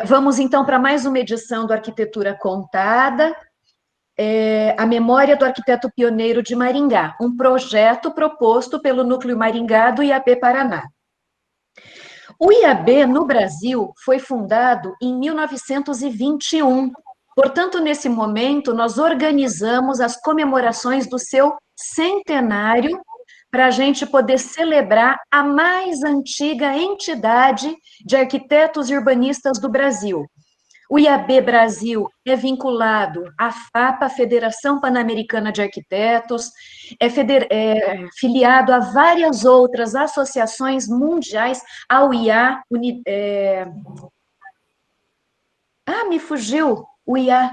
Vamos, então, para mais uma edição do Arquitetura Contada, a memória do arquiteto pioneiro de Maringá, um projeto proposto pelo Núcleo Maringá do IAB Paraná. O IAB, no Brasil, foi fundado em 1921. Portanto, nesse momento, nós organizamos as comemorações do seu centenário para a gente poder celebrar a mais antiga entidade de arquitetos e urbanistas do Brasil. O IAB Brasil é vinculado à FAPA, Federação Pan-Americana de Arquitetos, é filiado a várias outras associações mundiais, ao IA, me fugiu, o IA,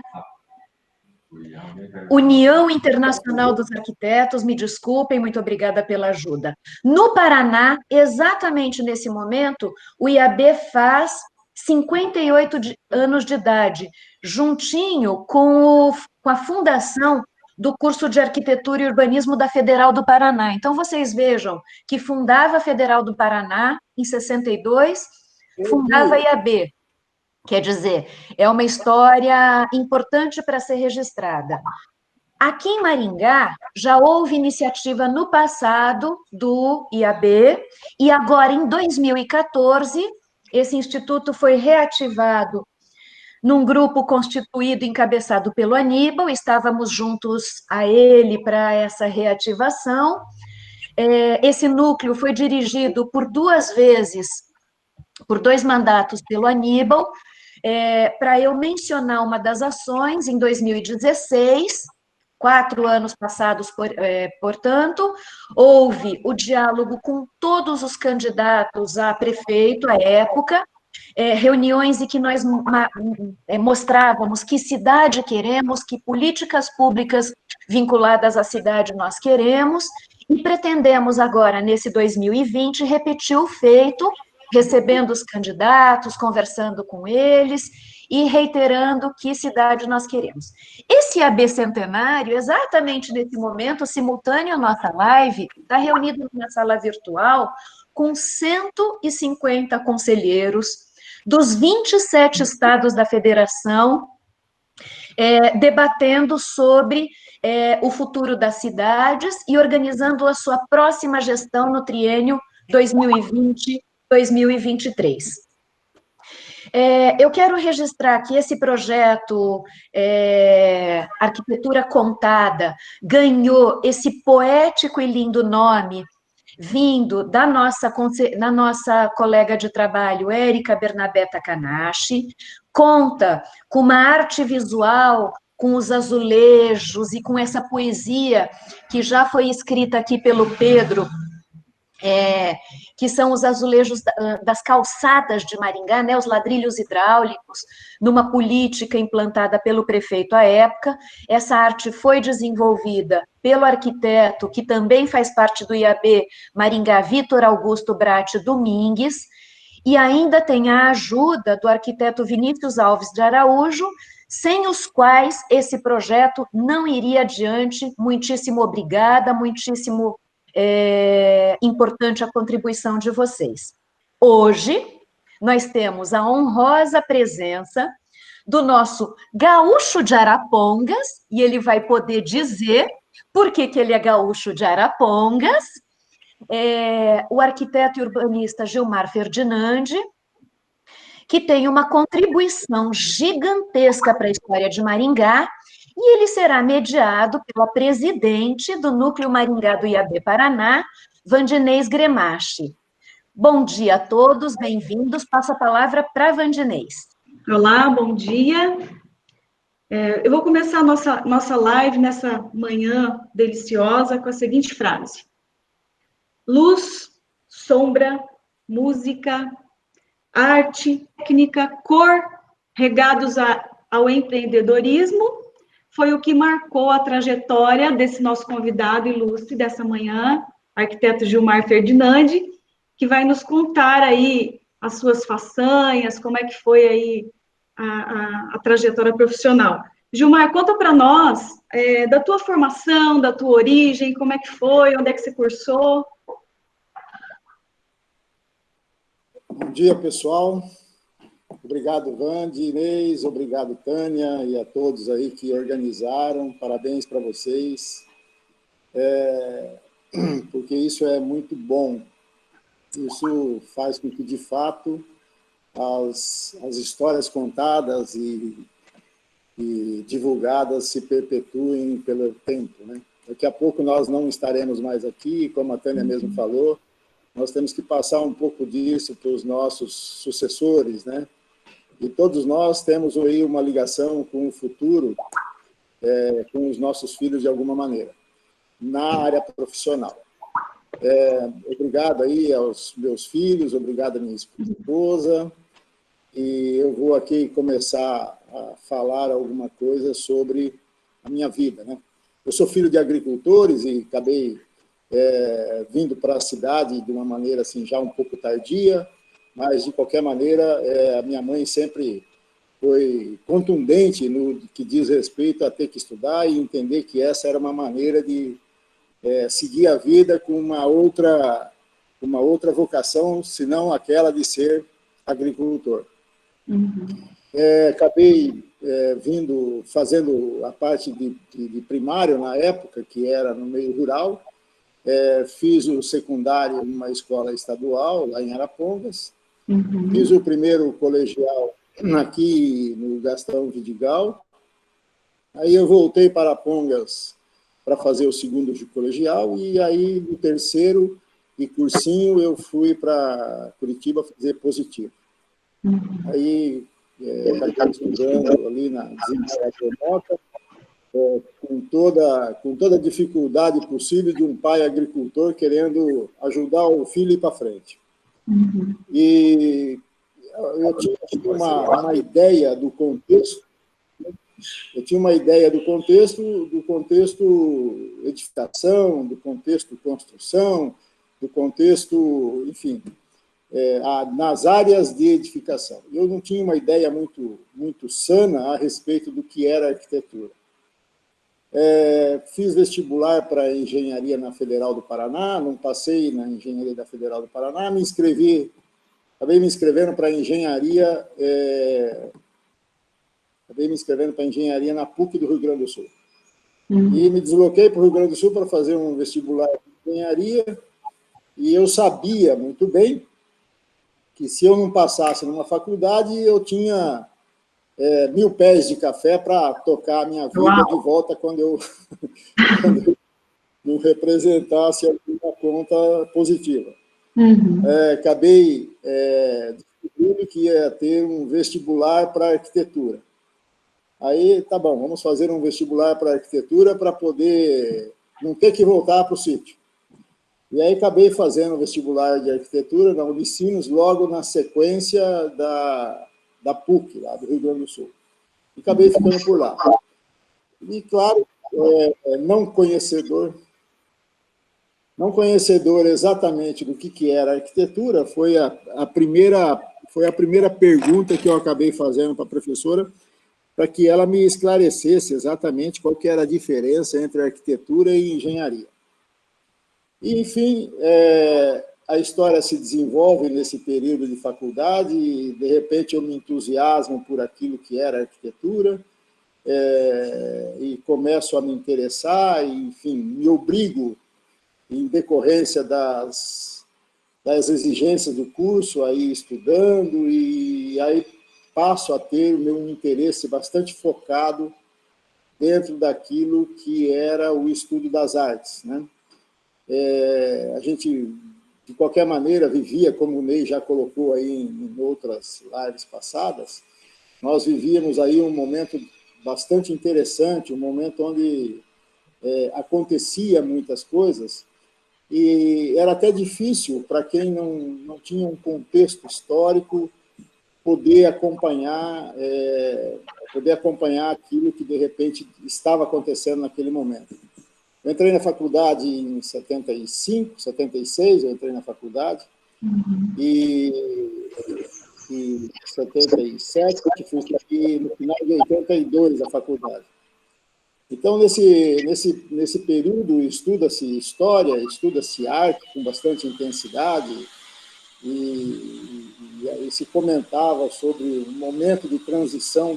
União Internacional dos Arquitetos, me desculpem, muito obrigada pela ajuda. No Paraná, exatamente nesse momento, o IAB faz 58 anos de idade, juntinho com a fundação do curso de Arquitetura e Urbanismo da Federal do Paraná. Então, vocês vejam que fundava a Federal do Paraná em 62, fundava a IAB. Quer dizer, é uma história importante para ser registrada. Aqui em Maringá, já houve iniciativa no passado do IAB, e agora, em 2014, esse instituto foi reativado num grupo constituído, encabeçado pelo Aníbal, estávamos juntos a ele para essa reativação. Esse núcleo foi dirigido por 2 vezes, por 2 mandatos pelo Aníbal. Para eu mencionar uma das ações, em 2016, 4 anos passados, portanto, houve o diálogo com todos os candidatos a prefeito à época, reuniões em que nós mostrávamos que cidade queremos, que políticas públicas vinculadas à cidade nós queremos, e pretendemos agora, nesse 2020, repetir o feito, recebendo os candidatos, conversando com eles e reiterando que cidade nós queremos. Esse IAB Centenário, exatamente nesse momento, simultâneo à nossa live, está reunido na sala virtual com 150 conselheiros dos 27 estados da federação, debatendo sobre o futuro das cidades e organizando a sua próxima gestão no triênio 2020-2023. Eu quero registrar que esse projeto Arquitetura Contada ganhou esse poético e lindo nome vindo da nossa colega de trabalho, Érica Bernabé Takanashi, conta com uma arte visual, com os azulejos e com essa poesia que já foi escrita aqui pelo Pedro, que são os azulejos das calçadas de Maringá, né, os ladrilhos hidráulicos, numa política implantada pelo prefeito à época. Essa arte foi desenvolvida pelo arquiteto, que também faz parte do IAB Maringá, Vitor Augusto Bratti Domingues, e ainda tem a ajuda do arquiteto Vinícius Alves de Araújo, sem os quais esse projeto não iria adiante. Muitíssimo obrigada, muitíssimo importante a contribuição de vocês. Hoje, nós temos a honrosa presença do nosso gaúcho de Arapongas, e ele vai poder dizer por que ele é gaúcho de Arapongas, o arquiteto e urbanista Gilmar Ferdinandi, que tem uma contribuição gigantesca para a história de Maringá, e ele será mediado pela presidente do Núcleo Maringá do IAB Paraná, Wandinês Gremachi. Bom dia a todos, bem-vindos. Passo a palavra para Wandinês. Olá, bom dia. Eu vou começar a nossa live nessa manhã deliciosa com a seguinte frase: luz, sombra, música, arte, técnica, cor, regados ao empreendedorismo, foi o que marcou a trajetória desse nosso convidado ilustre dessa manhã, arquiteto Gilmar Ferdinandi, que vai nos contar aí as suas façanhas, como é que foi aí a trajetória profissional. Gilmar, conta para nós da tua formação, da tua origem, como é que foi, onde é que você cursou? Bom dia, pessoal. Obrigado, Vande, Inês, obrigado, Tânia, e a todos aí que organizaram. Parabéns para vocês, porque isso é muito bom. Isso faz com que, de fato, as histórias contadas e divulgadas se perpetuem pelo tempo, né? Daqui a pouco nós não estaremos mais aqui, como a Tânia mesmo falou, nós temos que passar um pouco disso para os nossos sucessores, né? E todos nós temos aí uma ligação com o futuro, com os nossos filhos de alguma maneira, na área profissional. Obrigado aí aos meus filhos, obrigado à minha esposa, e eu vou aqui começar a falar alguma coisa sobre a minha vida, né? Eu sou filho de agricultores e acabei vindo para a cidade de uma maneira assim já um pouco tardia, mas de qualquer maneira a minha mãe sempre foi contundente no que diz respeito a ter que estudar e entender que essa era uma maneira de seguir a vida com uma outra vocação, senão aquela de ser agricultor. Acabei fazendo a parte de primário na época, que era no meio rural. Fiz o secundário numa escola estadual, lá em Arapongas. Fiz o primeiro colegial aqui no Gastão Vidigal. Aí eu voltei para Arapongas para fazer o segundo colegial, e aí no terceiro e cursinho eu fui para Curitiba fazer positivo. Aí acabei estudando ali na Desenvolvimento Mota, com toda a dificuldade possível de um pai agricultor querendo ajudar o filho a ir para frente. E eu tinha uma ideia do contexto, do contexto edificação, do contexto construção, do contexto, enfim, nas áreas de edificação. Eu não tinha uma ideia muito sana a respeito do que era arquitetura. Fiz vestibular para engenharia na Federal do Paraná, não passei na engenharia da Federal do Paraná, acabei me inscrevendo para engenharia, na PUC do Rio Grande do Sul. E me desloquei para o Rio Grande do Sul para fazer um vestibular de engenharia, e eu sabia muito bem que se eu não passasse numa faculdade, eu tinha 1000 pés de café para tocar a minha vida de volta quando eu não representasse alguma conta positiva. Acabei descobrindo que ia ter um vestibular para arquitetura. Aí, tá bom, vamos fazer um vestibular para arquitetura para poder não ter que voltar para o sítio. E aí acabei fazendo o vestibular de arquitetura na Unicinos, logo na sequência da PUC, lá do Rio Grande do Sul. E acabei ficando por lá. E, claro, não conhecedor exatamente do que era arquitetura, foi a primeira pergunta que eu acabei fazendo para a professora, para que ela me esclarecesse exatamente qual que era a diferença entre arquitetura e engenharia. E, enfim, a história se desenvolve nesse período de faculdade, e, de repente, eu me entusiasmo por aquilo que era arquitetura, e começo a me interessar, e, enfim, me obrigo, em decorrência das exigências do curso, aí estudando, e aí passo a ter o meu interesse bastante focado dentro daquilo que era o estudo das artes, né? A gente, de qualquer maneira, vivia, como o Ney já colocou aí em outras lives passadas, nós vivíamos aí um momento bastante interessante, um momento onde acontecia muitas coisas, e era até difícil para quem não tinha um contexto histórico poder acompanhar aquilo que, de repente, estava acontecendo naquele momento. Eu entrei na faculdade em 75, 76, eu entrei na faculdade, e em 77, que fui aqui no final de 82 a faculdade. Então, nesse período, estuda-se história, estuda-se arte com bastante intensidade, e e aí se comentava sobre um momento de transição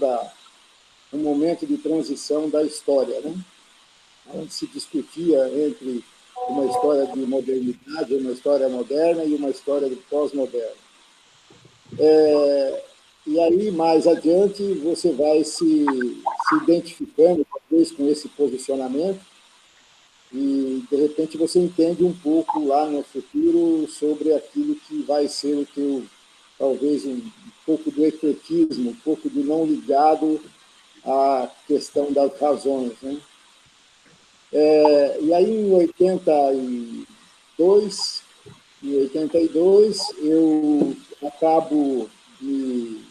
da história, né? Onde se discutia entre uma história de modernidade, uma história moderna e uma história de pós-moderna. E aí, mais adiante, você vai se identificando, talvez, com esse posicionamento, e, de repente, você entende um pouco lá no futuro sobre aquilo que vai ser o teu, talvez, um pouco do ecletismo, um pouco do não ligado à questão das razões, né? E aí, em 82, eu acabo me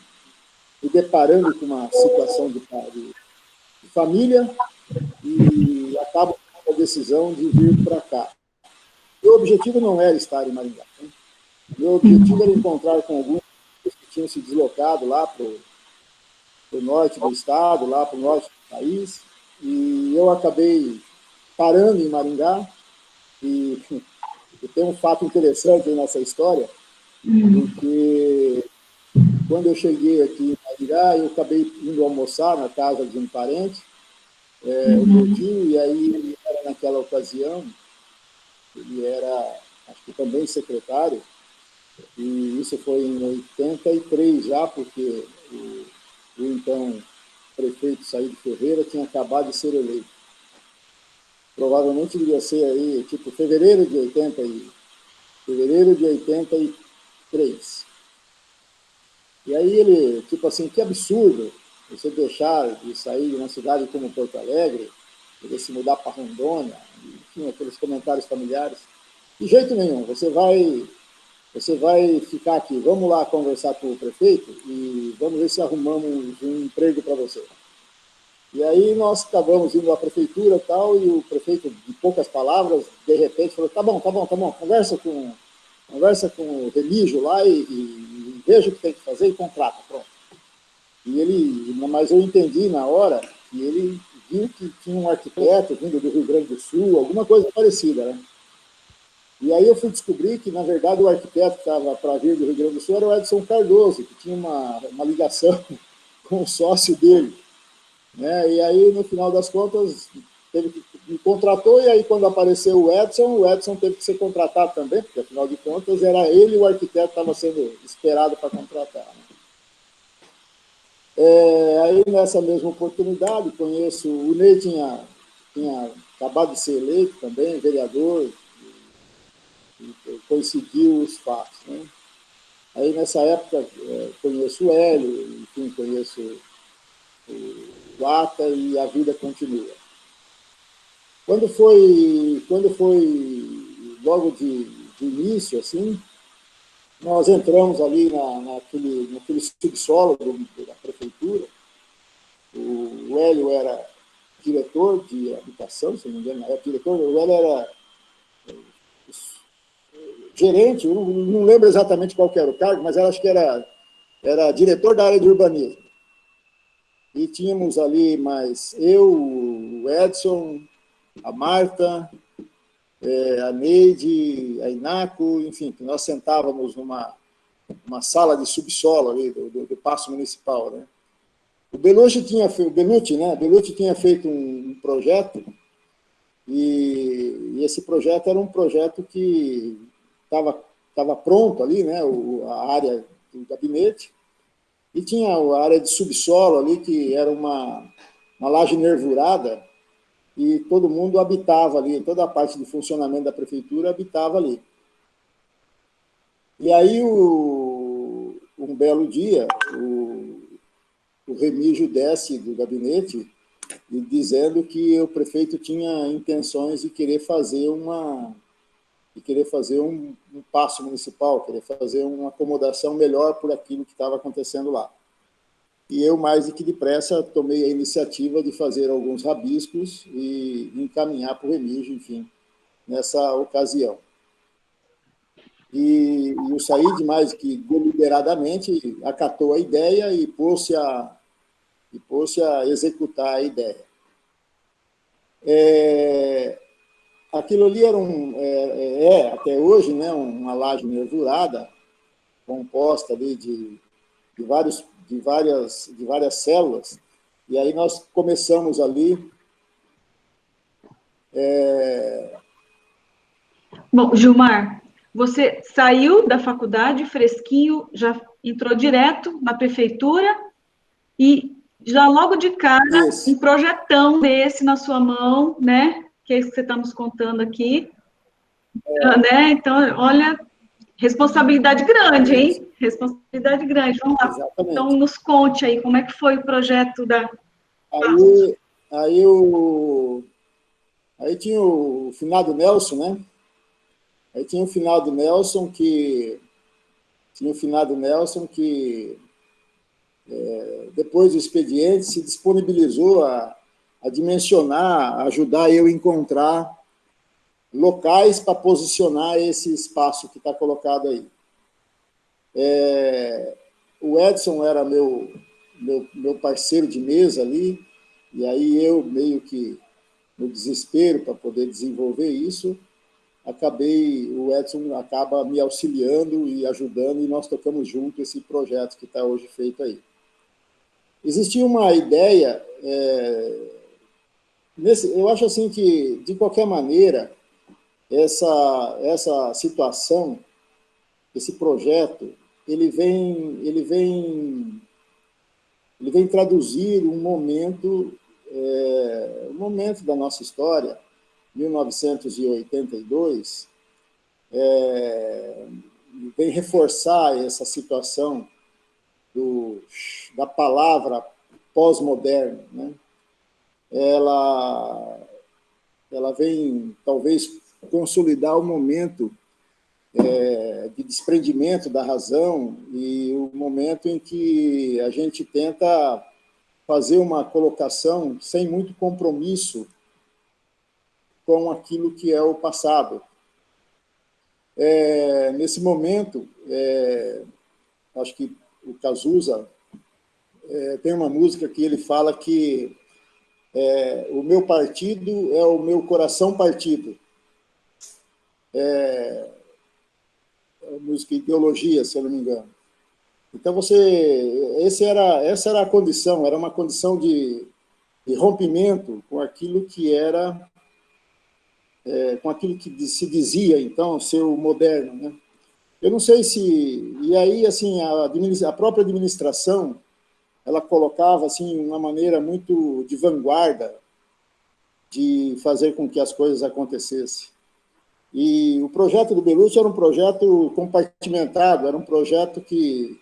deparando com uma situação de família e acabo com a decisão de vir para cá. Meu objetivo não era estar em Maringá, né? Meu objetivo era encontrar com alguns que tinham se deslocado lá para o norte do estado, lá para o norte do país, e eu acabei parando em Maringá, e tem um fato interessante nessa história, porque quando eu cheguei aqui em Maringá, eu acabei indo almoçar na casa de um parente, o meu tio, e aí ele era, naquela ocasião, ele era, acho que também secretário, e isso foi em 83 já, porque o então prefeito Saíde Ferreira tinha acabado de ser eleito. Provavelmente devia ser aí, tipo, fevereiro de 83. E aí ele, tipo assim, que absurdo você deixar de sair de uma cidade como Porto Alegre, poder se mudar para Rondônia, enfim, aqueles comentários familiares. De jeito nenhum, você vai ficar aqui, vamos lá conversar com o prefeito e vamos ver se arrumamos um emprego para você. E aí nós acabamos indo à prefeitura e tal, e o prefeito, de poucas palavras, de repente falou, tá bom, conversa com o Remígio lá e veja o que tem que fazer e contrata, pronto. Mas eu entendi na hora que ele viu que tinha um arquiteto vindo do Rio Grande do Sul, alguma coisa parecida, né? E aí eu fui descobrir que, na verdade, o arquiteto que estava para vir do Rio Grande do Sul era o Edson Cardoso, que tinha uma ligação com o sócio dele, né? E aí, no final das contas, me contratou, e aí, quando apareceu o Edson teve que ser contratado também, porque, afinal de contas, era ele o arquiteto que estava sendo esperado para contratar, né? Aí, nessa mesma oportunidade, conheço... O Ney tinha acabado de ser eleito também, vereador, e coincidiu os fatos, né? Aí, nessa época, conheço o Hélio, enfim, conheço o Ata, e a vida continua. Quando foi logo de início, assim, nós entramos ali naquele subsolo da prefeitura. O Hélio era diretor de habitação, se não me engano, era diretor, o Hélio era gerente, eu não lembro exatamente qual que era o cargo, mas acho que era diretor da área de urbanismo. E tínhamos ali mais eu, o Edson, a Marta, a Neide, a Inaco, enfim, que nós sentávamos numa sala de subsolo ali do Paço Municipal, né? O Belucci tinha feito um projeto, e esse projeto era um projeto que estava pronto ali, né? A área do gabinete, e tinha a área de subsolo ali, que era uma laje nervurada, e todo mundo habitava ali, toda a parte de funcionamento da prefeitura habitava ali. E aí, um belo dia, o Remígio desce do gabinete e dizendo que o prefeito tinha intenções de querer fazer um paço municipal, querer fazer uma acomodação melhor por aquilo que estava acontecendo lá. E eu, mais do que depressa, tomei a iniciativa de fazer alguns rabiscos e encaminhar para o Remígio, enfim, nessa ocasião. E o Saíde, mais que deliberadamente, acatou a ideia e pôs-se a executar a ideia. Aquilo ali era até hoje, né, uma laje nervurada, composta ali de várias células, e aí nós começamos ali. Bom, Gilmar, você saiu da faculdade fresquinho, já entrou direto na prefeitura e já logo de cara um Isso. projetão desse na sua mão, né? Que é isso que você está nos contando aqui, né? Então, olha, responsabilidade grande, hein? Responsabilidade grande. Vamos lá. Então, Exatamente. nos conte aí como é que foi o projeto da Aí, aí, aí tinha o finado Nelson, né? Aí tinha o finado Nelson que depois do expediente se disponibilizou a dimensionar, a ajudar eu a encontrar locais para posicionar esse espaço que está colocado aí. O Edson era meu parceiro de mesa ali, e aí eu, meio que no desespero para poder desenvolver isso, o Edson acaba me auxiliando e ajudando, e nós tocamos junto esse projeto que está hoje feito aí. Existia uma ideia, eu acho assim que, de qualquer maneira, essa situação, esse projeto, ele vem traduzir um momento da nossa história, 1982, vem reforçar essa situação da palavra pós-moderno, né? Ela vem, talvez, consolidar o momento de desprendimento da razão e o momento em que a gente tenta fazer uma colocação sem muito compromisso com aquilo que é o passado. Nesse momento, acho que o Cazuza tem uma música que ele fala que o meu partido é o meu coração partido. A música Ideologia, se eu não me engano. Então, essa era a condição, era uma condição de rompimento com aquilo que era, com aquilo que se dizia, então, ser o moderno, né? Eu não sei se... E aí, assim, a própria administração, ela colocava, assim, uma maneira muito de vanguarda de fazer com que as coisas acontecessem. E o projeto do Bellucci era um projeto compartimentado, era um projeto que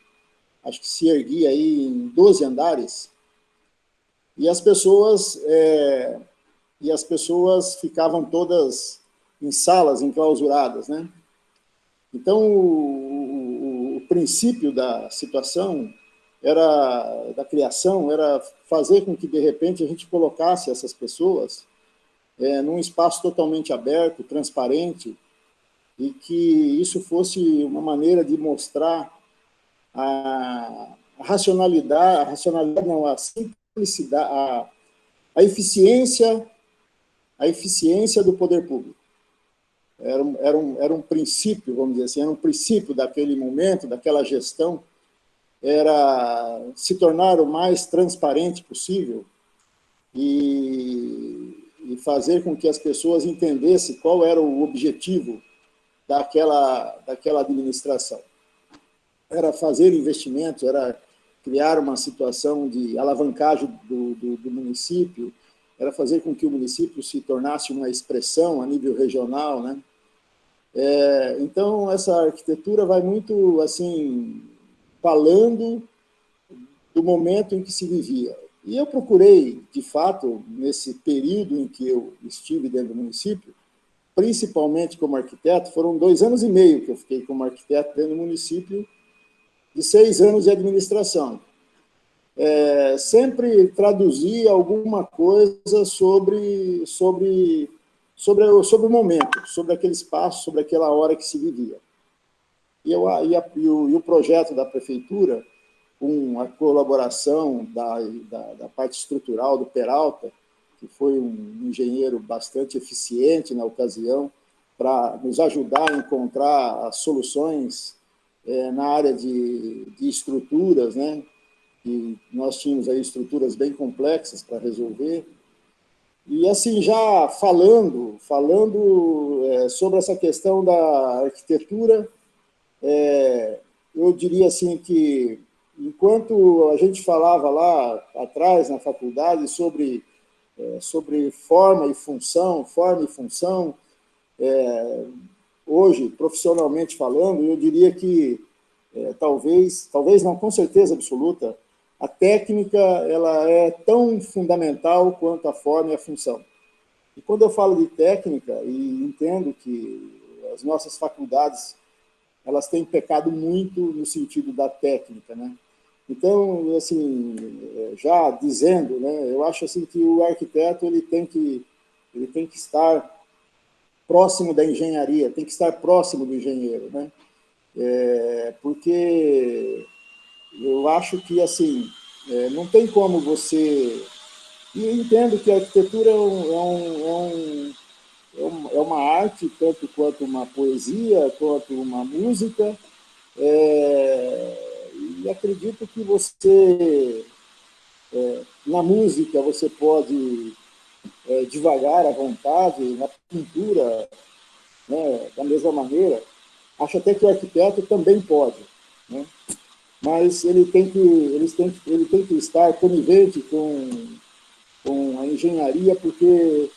acho que se erguia aí em 12 andares, e as pessoas ficavam todas em salas enclausuradas, né? Então, o princípio da situação, da criação, era fazer com que, de repente, a gente colocasse essas pessoas num espaço totalmente aberto, transparente, e que isso fosse uma maneira de mostrar a racionalidade não, a simplicidade, a eficiência do poder público. Era um princípio, vamos dizer assim, era um princípio daquele momento, daquela gestão, era se tornar o mais transparente possível e fazer com que as pessoas entendessem qual era o objetivo daquela administração. Era fazer investimentos, era criar uma situação de alavancagem do município, era fazer com que o município se tornasse uma expressão a nível regional, né? Então, essa arquitetura vai muito, assim, falando do momento em que se vivia. E eu procurei, de fato, nesse período em que eu estive dentro do município, principalmente como arquiteto, foram 2 anos e meio que eu fiquei como arquiteto dentro do município, de 6 anos de administração. Sempre traduzir alguma coisa sobre o momento, sobre aquele espaço, sobre aquela hora que se vivia. E o projeto da prefeitura, com a colaboração da parte estrutural do Peralta, que foi um engenheiro bastante eficiente na ocasião, para nos ajudar a encontrar as soluções na área de estruturas, né? E nós tínhamos aí estruturas bem complexas para resolver. E, assim, já falando sobre essa questão da arquitetura, eu diria assim que, enquanto a gente falava lá atrás, na faculdade, sobre forma e função, hoje, profissionalmente falando, eu diria que, talvez não, com certeza absoluta, a técnica ela é tão fundamental quanto a forma e a função. E quando eu falo de técnica, e entendo que as nossas faculdades elas têm pecado muito no sentido da técnica, né? Então, assim, já dizendo, né, eu acho assim que o arquiteto ele tem que estar próximo da engenharia, tem que estar próximo do engenheiro, né? Porque eu acho que, assim, não tem como você... E eu entendo que a arquitetura é uma arte, tanto quanto uma poesia, quanto uma música, e acredito que você, na música, você pode devagar à vontade, na pintura, né, da mesma maneira. Acho até que o arquiteto também pode, né? Mas ele tem que estar conivente com a engenharia, porque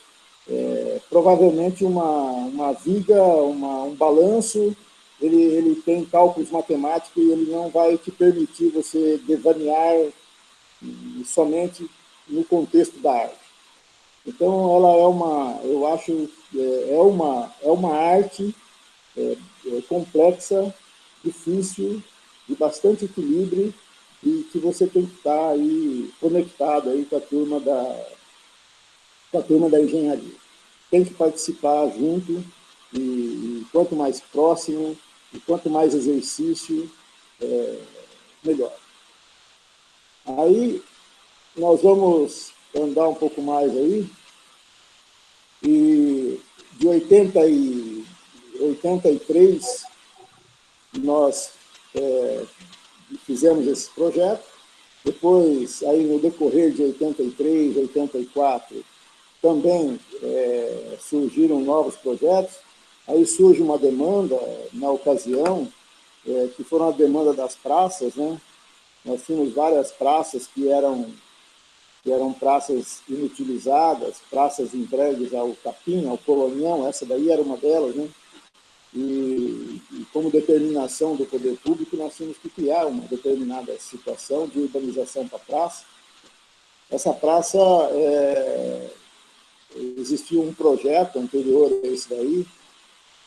provavelmente uma viga, um balanço, ele tem cálculos matemáticos e ele não vai te permitir você devanear somente no contexto da arte. Então, ela eu acho, é uma arte complexa, difícil, de bastante equilíbrio, e que você tem que estar aí conectado aí com a turma da engenharia. Tem que participar junto, e quanto mais próximo, e quanto mais exercício, melhor. Aí, nós vamos andar um pouco mais aí, e de 83, nós fizemos esse projeto. Depois, aí no decorrer de 83, 84, também surgiram novos projetos. Aí surge uma demanda, na ocasião, que foram a demanda das praças, né? Nós tínhamos várias praças que eram praças inutilizadas, praças entregues ao capim, ao colonião, essa daí era uma delas, né? E como determinação do poder público, nós tínhamos que criar uma determinada situação de urbanização para a praça. Essa praça, existia um projeto anterior a esse daí,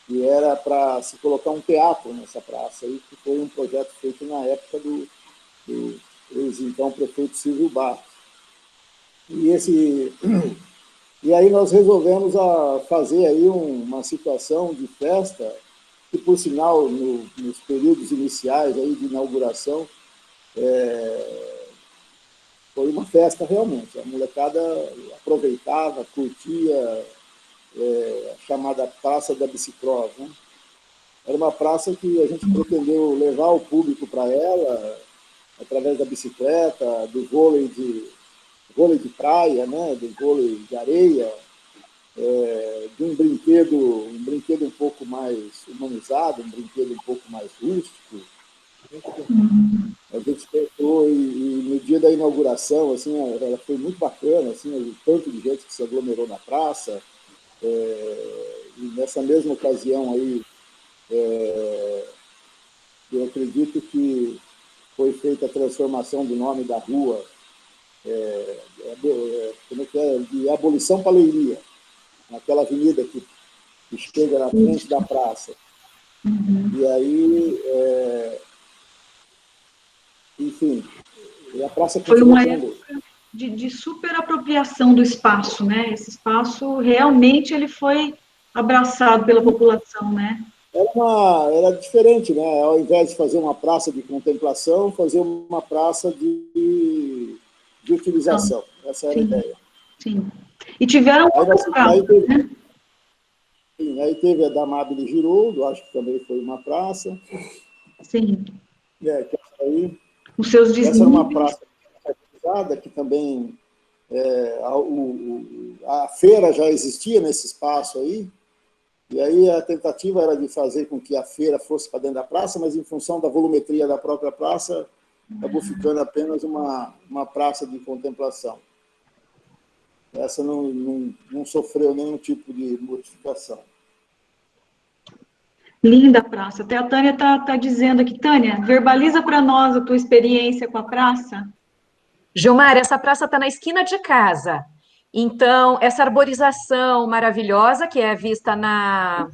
que era para se colocar um teatro nessa praça, aí, que foi um projeto feito na época do ex-então prefeito Silvio Barros. E aí nós resolvemos fazer aí uma situação de festa, que, por sinal, nos períodos iniciais aí de inauguração, foi uma festa realmente. A molecada aproveitava, curtia, a chamada Praça da Bicicross, né? Era uma praça que a gente pretendeu levar o público para ela, através da bicicleta, do vôlei de praia, né, do vôlei de areia, de um brinquedo um pouco mais humanizado, um brinquedo um pouco mais rústico. A gente tentou, e no dia da inauguração, assim, ela foi muito bacana, assim, o tanto de gente que se aglomerou na praça, e nessa mesma ocasião aí, eu acredito que foi feita a transformação do nome da rua, como é que é? De Abolição para Leiria, naquela avenida que chega na frente da praça. E aí, enfim, a praça foi uma época de superapropriação do espaço, né? Esse espaço realmente ele foi abraçado pela população, né? Era diferente, né? Ao invés de fazer uma praça de contemplação, fazer uma praça de utilização. Essa era a ideia. Sim. E tiveram outras praças, né? Sim, aí teve a da Amabile Giroldo, acho que também foi uma praça. Sim. Que essa aí, Os seus essa era uma desníveis. praça que também a feira já existia nesse espaço aí, e aí a tentativa era de fazer com que a feira fosse para dentro da praça, mas em função da volumetria da própria praça, acabou ficando apenas uma praça de contemplação. Essa não sofreu nenhum tipo de modificação. Linda a praça. Até a Tânia tá dizendo aqui. Tânia, verbaliza para nós a tua experiência com a praça. Gilmar, essa praça está na esquina de casa. Então, essa arborização maravilhosa que é vista na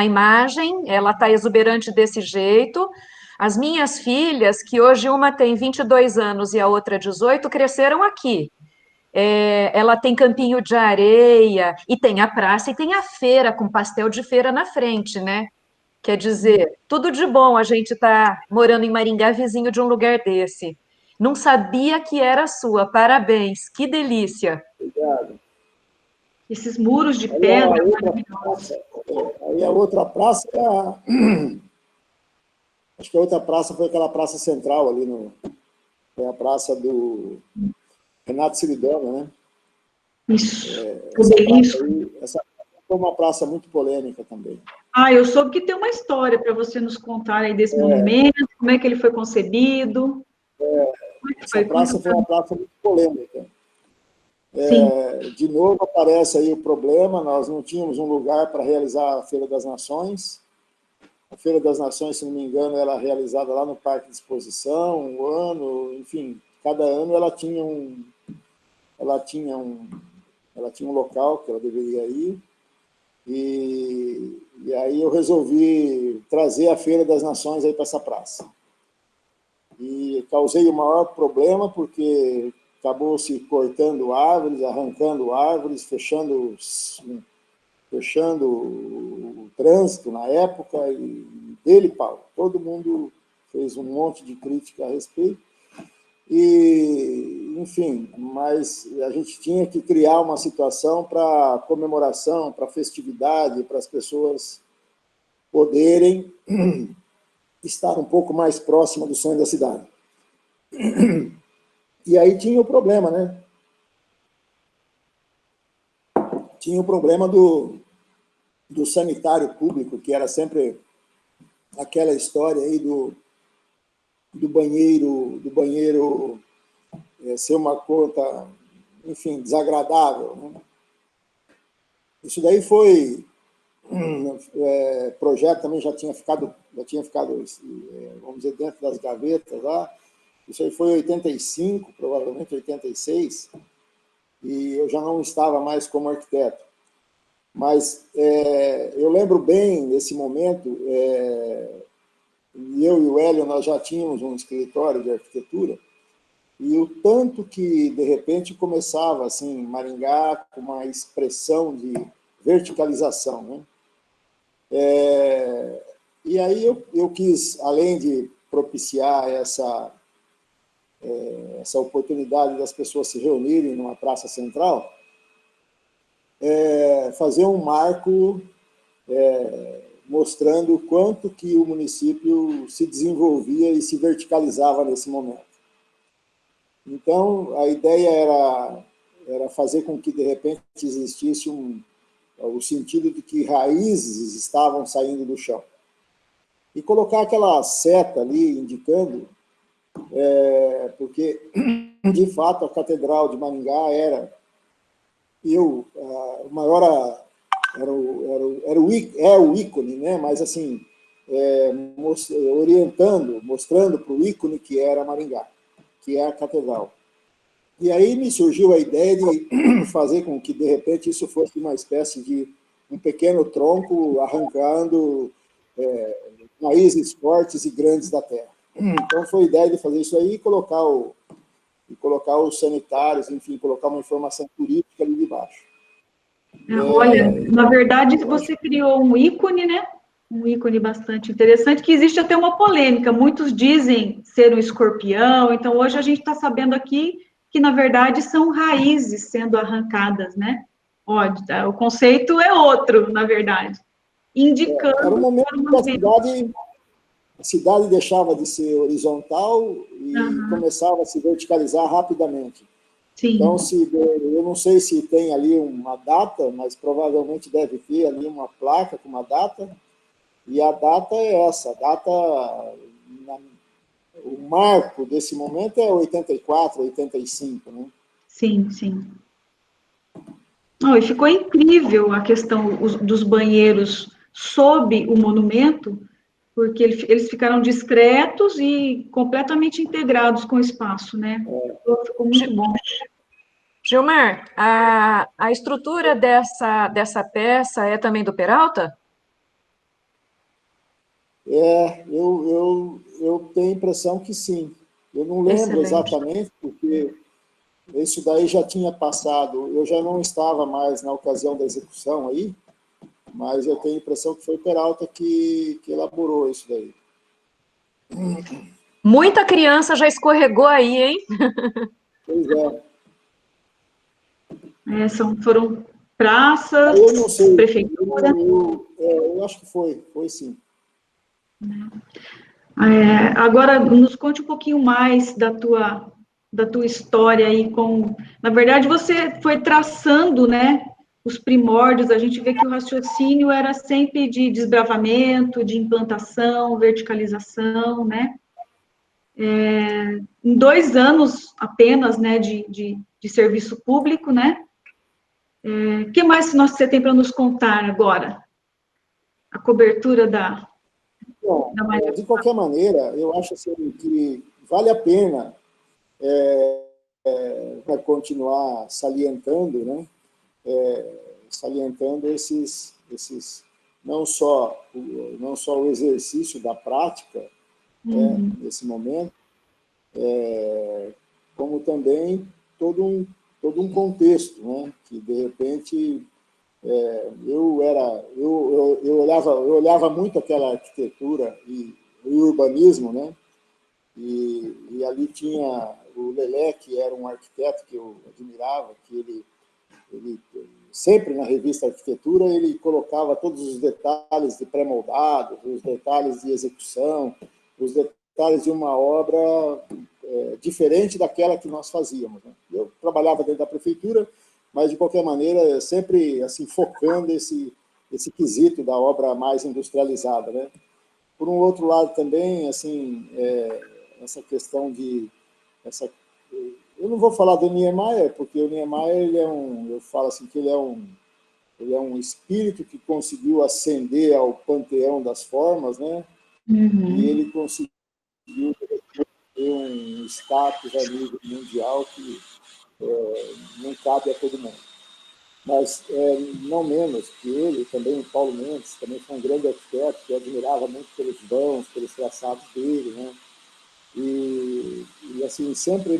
imagem, ela está exuberante desse jeito. As minhas filhas, que hoje uma tem 22 anos e a outra 18, cresceram aqui. Ela tem campinho de areia, e tem a praça, e tem a feira, com pastel de feira na frente, né? Quer dizer, tudo de bom a gente estar morando em Maringá, vizinho de um lugar desse. Não sabia que era sua, parabéns, que delícia. Obrigado. Esses muros de Aí pedra. aí a outra praça acho que a outra praça foi aquela praça central ali, foi a praça do Renato Siridona, né? Isso. Obelisco. Essa foi uma praça muito polêmica também. Eu soube que tem uma história para você nos contar aí desse monumento, como é que ele foi concebido. Essa praça foi uma praça muito polêmica. Sim. De novo aparece aí o problema, nós não tínhamos um lugar para realizar a Feira das Nações. A Feira das Nações, se não me engano, era realizada lá no Parque de Exposição, um ano, enfim, cada ano ela tinha um local que ela deveria ir, e aí eu resolvi trazer a Feira das Nações aí para essa praça. E causei o maior problema, porque acabou se cortando árvores, arrancando árvores, fechando o trânsito na época, e dele, Paulo, todo mundo fez um monte de crítica a respeito, e, enfim, mas a gente tinha que criar uma situação para comemoração, para festividade, para as pessoas poderem estar um pouco mais próxima do sonho da cidade. E aí tinha o problema, né? Tinha o problema do sanitário público, que era sempre aquela história aí do banheiro ser uma conta, enfim, desagradável, né? Isso daí foi projeto também já tinha ficado, vamos dizer, dentro das gavetas lá. Isso aí foi em 85, provavelmente 86, e eu já não estava mais como arquiteto. Mas eu lembro bem desse momento, eu e o Hélio, nós já tínhamos um escritório de arquitetura, e o tanto que, de repente, começava, assim, Maringá com uma expressão de verticalização, né? E aí eu quis, além de propiciar essa oportunidade das pessoas se reunirem numa praça central, fazer um marco mostrando o quanto que o município se desenvolvia e se verticalizava nesse momento. Então, a ideia era fazer com que, de repente, existisse o sentido de que raízes estavam saindo do chão. E colocar aquela seta ali, indicando, porque, de fato, a Catedral de Maringá era o maior, é o ícone, né? Mas, assim, mostrando para o ícone que era Maringá, que é a Catedral. E aí me surgiu a ideia de fazer com que, de repente, isso fosse uma espécie de um pequeno tronco arrancando raízes fortes e grandes da terra. Então, foi a ideia de fazer isso aí e colocar os sanitários, enfim, colocar uma informação turística ali de baixo. Olha, na verdade, você criou um ícone, né? Um ícone bastante interessante, que existe até uma polêmica. Muitos dizem ser um escorpião, então hoje a gente está sabendo aqui que, na verdade, são raízes sendo arrancadas, né? Olha, o conceito é outro, na verdade. Indicando... Era um momento que a cidade... a cidade deixava de ser horizontal e começava a se verticalizar rapidamente. Sim. Então, eu não sei se tem ali uma data, mas provavelmente deve ter ali uma placa com uma data, e a data é essa, o marco desse momento é 84, 85, né? Sim, sim. Oh, e ficou incrível a questão dos banheiros sob o monumento, porque eles ficaram discretos e completamente integrados com o espaço, né? Ficou muito bom. Gilmar, a estrutura dessa peça é também do Peralta? Eu tenho a impressão que sim. Eu não lembro exatamente, porque isso daí já tinha passado. Eu já não estava mais na ocasião da execução aí, mas eu tenho a impressão que foi o Peralta que elaborou isso daí. Muita criança já escorregou aí, hein? Pois é. Foram praças, eu não sei, prefeitura. Eu acho que foi sim. Agora, nos conte um pouquinho mais da tua história aí na verdade, você foi traçando, né, os primórdios, a gente vê que o raciocínio era sempre de desbravamento, de implantação, verticalização, né? Em 2 anos apenas, né, de serviço público, né? O que mais você tem para nos contar agora? A cobertura da Bom, de qualquer maneira, eu acho assim, que vale a pena continuar salientando, né? Salientando esses não só o exercício da prática, nesse momento, como também todo um contexto, né? Que de repente eu olhava muito aquela arquitetura e o urbanismo, né? E ali tinha o Lelé, que era um arquiteto que eu admirava, que ele sempre na revista Arquitetura ele colocava todos os detalhes de pré-moldado, os detalhes de execução, os detalhes de uma obra diferente daquela que nós fazíamos, né? Eu trabalhava dentro da prefeitura, mas de qualquer maneira sempre assim focando esse quesito da obra mais industrializada, né? Por um outro lado também, assim, essa questão eu não vou falar do Niemeyer, porque o Niemeyer eu falo assim que ele é um espírito que conseguiu ascender ao panteão das formas, né? E ele conseguiu ter um status a nível mundial que não cabe a todo mundo. Mas, não menos que ele, também o Paulo Mendes, também foi um grande arquiteto que eu admirava muito pelos vãos, pelos traçados dele, né? E assim, sempre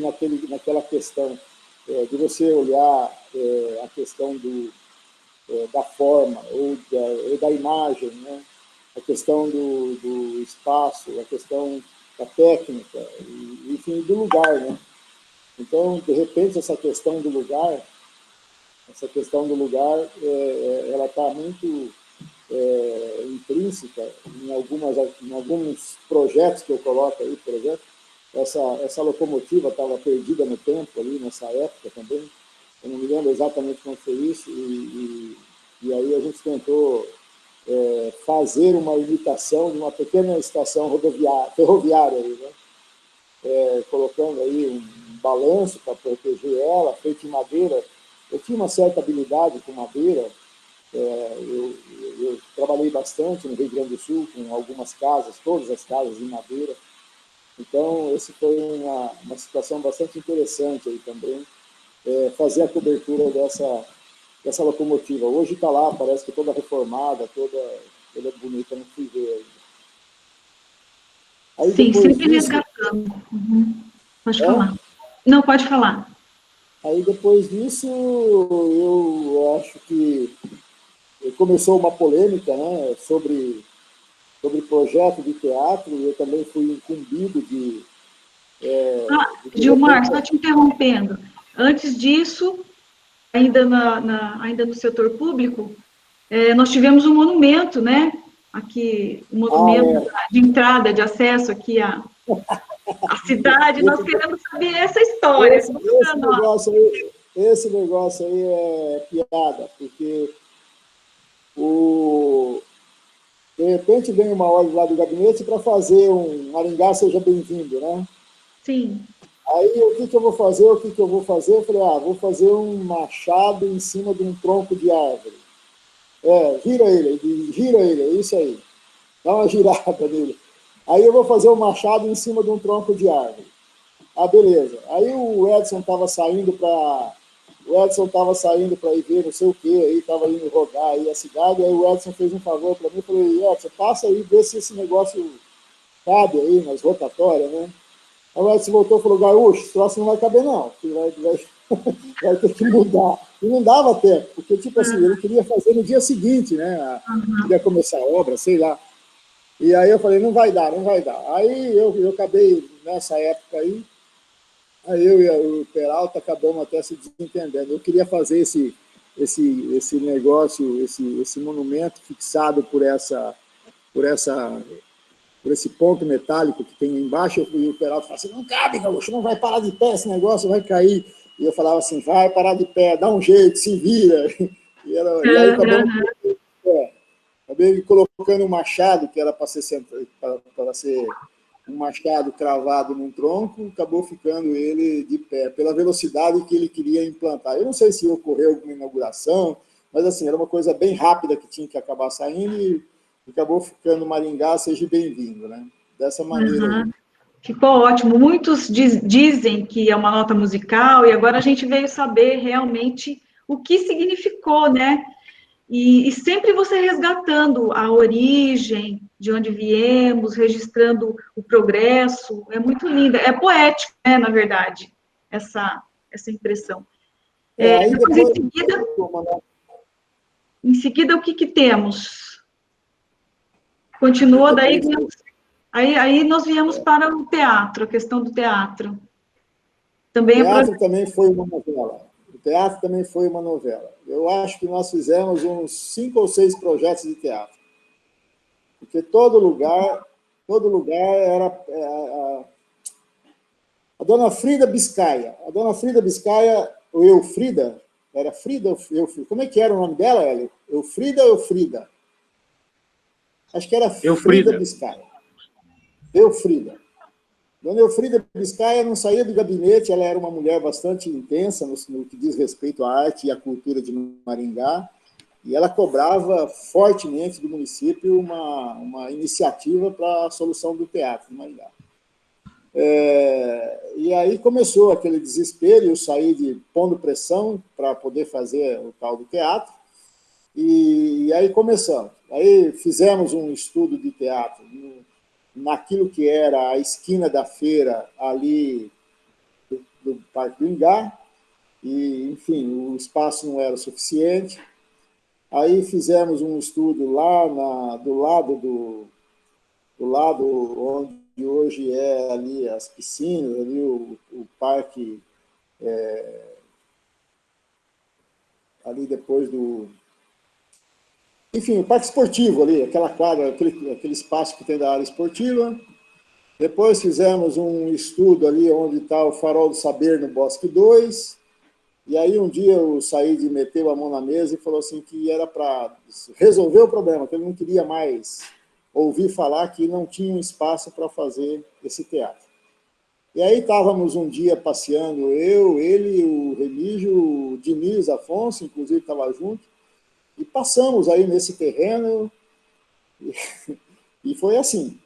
naquela questão de você olhar a questão da forma ou da imagem, né? A questão do espaço, a questão da técnica, enfim, do lugar, né? Então, de repente, essa questão do lugar, ela está muito intrínseca em alguns projetos que eu coloco aí, por exemplo. Essa locomotiva estava perdida no tempo ali nessa época também. Eu não me lembro exatamente como foi isso, e aí a gente tentou fazer uma imitação de uma pequena estação ferroviária aí, né? Colocando aí um balanço para proteger ela, feito em madeira. Eu tinha uma certa habilidade com madeira. Eu trabalhei bastante no Rio Grande do Sul, com algumas casas, todas as casas em madeira. Então, esse foi uma situação bastante interessante aí também, fazer a cobertura dessa locomotiva. Hoje está lá, parece que toda reformada, toda bonita, não fui ver ainda. Aí, sim, sempre disso, resgatando. Pode falar. Não, pode falar. Aí, depois disso, eu acho que começou uma polêmica, né, sobre projeto de teatro, e eu também fui incumbido de Gilmar, só te interrompendo. Antes disso, ainda no setor público, nós tivemos um monumento, né, aqui o movimento de entrada, de acesso aqui à cidade. Nós queremos saber essa história. Esse negócio aí é piada, porque de repente vem uma ordem lá do gabinete para fazer um Maringá Seja Bem-vindo, né? Sim. Aí, o que eu vou fazer? Eu falei, vou fazer um machado em cima de um tronco de árvore. Gira ele, é isso aí. Dá uma girada nele. Aí eu vou fazer um machado em cima de um tronco de árvore. Beleza. Aí o Edson estava saindo para ir ver não sei o quê, aí estava indo rodar aí a cidade, aí o Edson fez um favor para mim, eu falei, Edson, passa aí, vê se esse negócio cabe aí nas rotatórias, né? Aí o Edson voltou e falou, Gaúcho, esse troço não vai caber não, vai ter que mudar. E não dava tempo, porque tipo assim, ele queria fazer no dia seguinte, né? Queria começar a obra, sei lá. E aí eu falei, não vai dar. Aí eu acabei, nessa época aí eu e o Peralta acabamos até se desentendendo. Eu queria fazer esse negócio, esse monumento fixado por esse ponto metálico que tem embaixo, e o Peralta falava assim, não cabe, Gaúcho, não vai parar de pé, esse negócio vai cair. E eu falava assim, vai parar de pé, dá um jeito, se vira. E aí acabei colocando um machado, que era para ser um machado cravado num tronco, acabou ficando ele de pé, pela velocidade que ele queria implantar. Eu não sei se ocorreu alguma inauguração, mas assim, era uma coisa bem rápida que tinha que acabar saindo e acabou ficando Maringá, seja bem-vindo, né? Dessa maneira. Ficou ótimo. Muitos dizem que é uma nota musical, e agora a gente veio saber realmente o que significou, né? E sempre você resgatando a origem, de onde viemos, registrando o progresso, é muito linda. É poético, né, na verdade, essa impressão. Depois, em seguida, o que temos? Continuou, daí aí nós viemos para o teatro, a questão do teatro. Também também foi uma novela. O teatro também foi uma novela. Eu acho que nós fizemos uns 5 ou 6 projetos de teatro. Porque todo lugar era a dona Frida Biscaia. A dona Frida Biscaia, ou Eufrida, era Frida ou Eufrida? Como é que era o nome dela, Hélio? Eufrida ou Eufrida? Acho que era Frida Biscaia. Eufrida. Dona Eufrida Biscaia não saía do gabinete, ela era uma mulher bastante intensa no que diz respeito à arte e à cultura de Maringá, e ela cobrava fortemente do município uma iniciativa para a solução do teatro de Maringá. E aí começou aquele desespero, eu saí pondo pressão para poder fazer o tal do teatro, e aí começamos. Aí fizemos um estudo de teatro naquilo que era a esquina da feira ali do Parque do Ingá, e, enfim, o espaço não era suficiente. Aí fizemos um estudo lá do lado onde hoje é ali as piscinas, ali o parque, ali depois do... Enfim, o parque esportivo ali, aquela quadra, aquele espaço que tem da área esportiva. Depois fizemos um estudo ali onde está o Farol do Saber, no Bosque 2. E aí um dia o Said meteu a mão na mesa e falou assim que era para resolver o problema, que ele não queria mais ouvir falar que não tinha um espaço para fazer esse teatro. E aí estávamos um dia passeando, ele, o Remígio, o Diniz Afonso, inclusive estava junto, e passamos aí nesse terreno, e foi assim.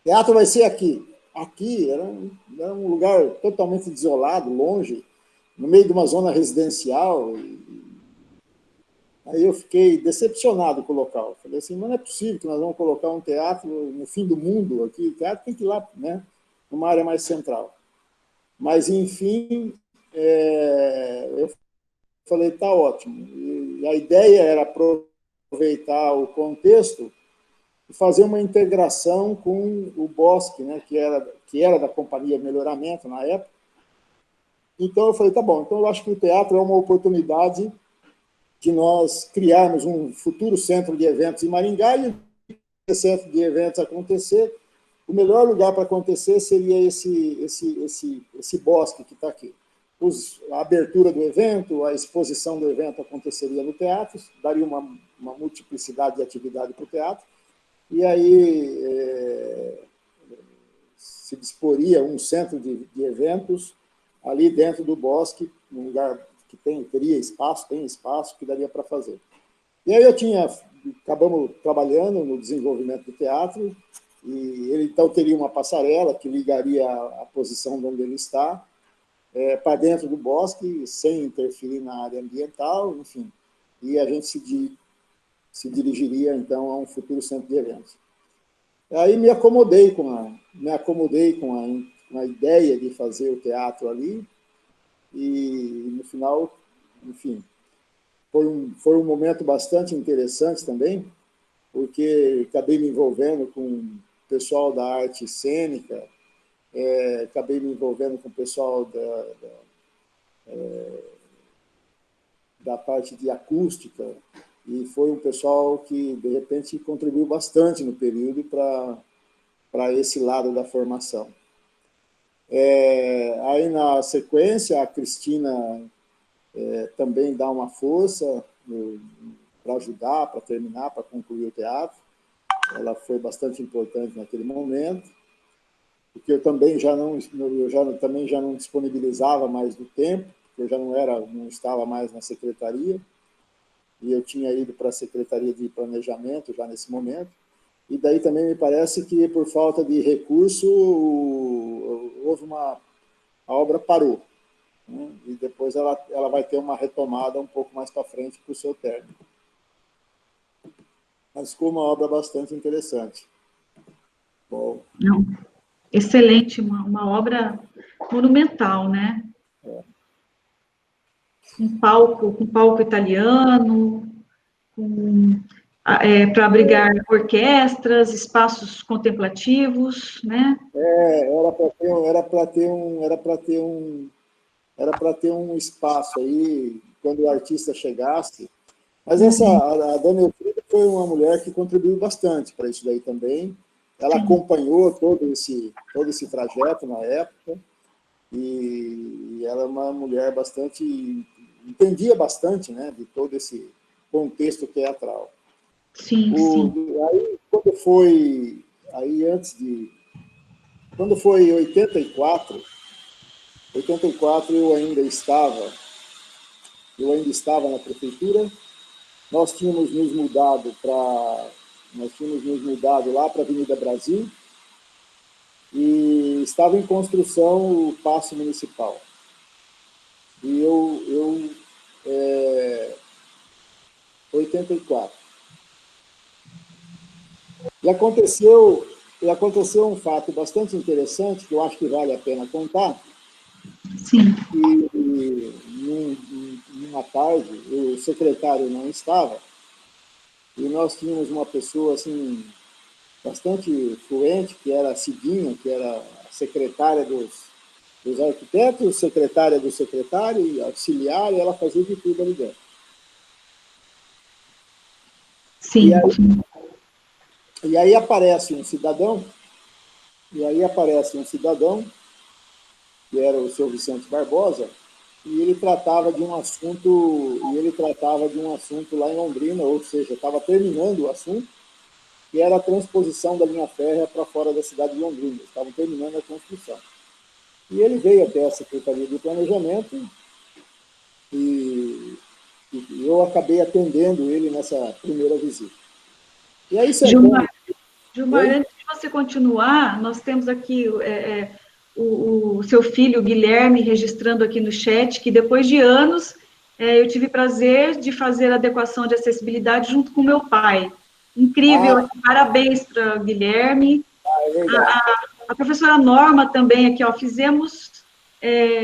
O teatro vai ser aqui. Aqui era um lugar totalmente desolado, longe, no meio de uma zona residencial. Aí eu fiquei decepcionado com o local. Falei assim, mas não é possível que nós vamos colocar um teatro no fim do mundo aqui. O teatro tem que ir lá, né, numa área mais central. Mas, enfim, eu falei, tá ótimo. E a ideia era aproveitar o contexto e fazer uma integração com o Bosque, né, que era da Companhia Melhoramento na época. Então eu falei, tá bom, então eu acho que o teatro é uma oportunidade de nós criarmos um futuro centro de eventos em Maringá, e centro de eventos acontecer, o melhor lugar para acontecer seria esse bosque que está aqui. A abertura do evento, a exposição do evento aconteceria no teatro, daria uma multiplicidade de atividade para o teatro, e aí se disporia um centro de eventos ali dentro do bosque, num lugar que teria espaço, tem espaço, que daria para fazer. E aí acabamos trabalhando no desenvolvimento do teatro, e ele então teria uma passarela que ligaria a posição de onde ele está para dentro do bosque, sem interferir na área ambiental, enfim, e a gente se dirigiria então a um futuro centro de eventos. Aí me acomodei com a ideia de fazer o teatro ali, e no final, enfim, foi um momento bastante interessante também, porque acabei me envolvendo com o pessoal da arte cênica, acabei me envolvendo com o pessoal da parte de acústica, e foi um pessoal que, de repente, contribuiu bastante no período para esse lado da formação. Aí, na sequência, a Cristina também dá uma força para ajudar, para terminar, para concluir o teatro. Ela foi bastante importante naquele momento, porque eu também já não disponibilizava mais do tempo, porque eu não estava mais na secretaria, e eu tinha ido para a Secretaria de Planejamento já nesse momento, e daí também me parece que, por falta de recurso, a obra parou, né? E depois ela vai ter uma retomada um pouco mais para frente para o seu término. Mas ficou uma obra bastante interessante. Bom. Não, excelente, uma obra monumental, né? Com palco italiano, para abrigar orquestras, espaços contemplativos, né? Era para ter um espaço aí quando o artista chegasse. Mas a dona Elfrida foi uma mulher que contribuiu bastante para isso daí também. Ela acompanhou todo esse trajeto na época, e ela é uma mulher entendia bastante, né, de todo esse contexto teatral. Sim. Aí, quando foi 84, eu ainda estava na prefeitura. Nós tínhamos nos mudado lá para a Avenida Brasil, e estava em construção o Paço Municipal. E 84. E aconteceu um fato bastante interessante, que eu acho que vale a pena contar. Sim. E numa tarde, o secretário não estava, e nós tínhamos uma pessoa assim, bastante fluente, que era a Cidinha, que era a secretária dos arquitetos, secretária do secretário, e auxiliar, e ela fazia de tudo ali dentro. Sim. E aí aparece um cidadão, que era o seu Vicente Barbosa, e ele tratava de um assunto lá em Londrina, ou seja, estava terminando o assunto, que era a transposição da linha férrea para fora da cidade de Londrina. Estavam terminando a construção. E ele veio até a Secretaria de Planejamento, e eu acabei atendendo ele nessa primeira visita. E aí, Gilmar, antes de você continuar, nós temos aqui o seu filho, Guilherme, registrando aqui no chat, que depois de anos eu tive prazer de fazer a adequação de acessibilidade junto com meu pai. Incrível, parabéns para o Guilherme. A professora Norma também aqui, fizemos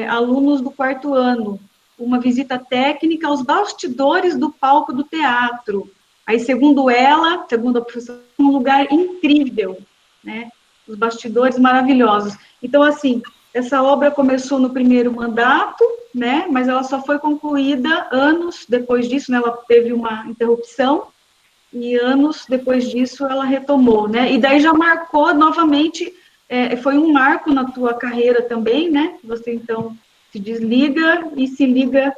alunos do 4º ano, uma visita técnica aos bastidores do palco do teatro. Aí, segundo a professora, um lugar incrível, né? Os bastidores maravilhosos. Então, assim, essa obra começou no primeiro mandato, né? Mas ela só foi concluída anos depois disso, né? Ela teve uma interrupção, e anos depois disso ela retomou, né? E daí já marcou novamente, foi um marco na tua carreira também, né? Você então se desliga e se liga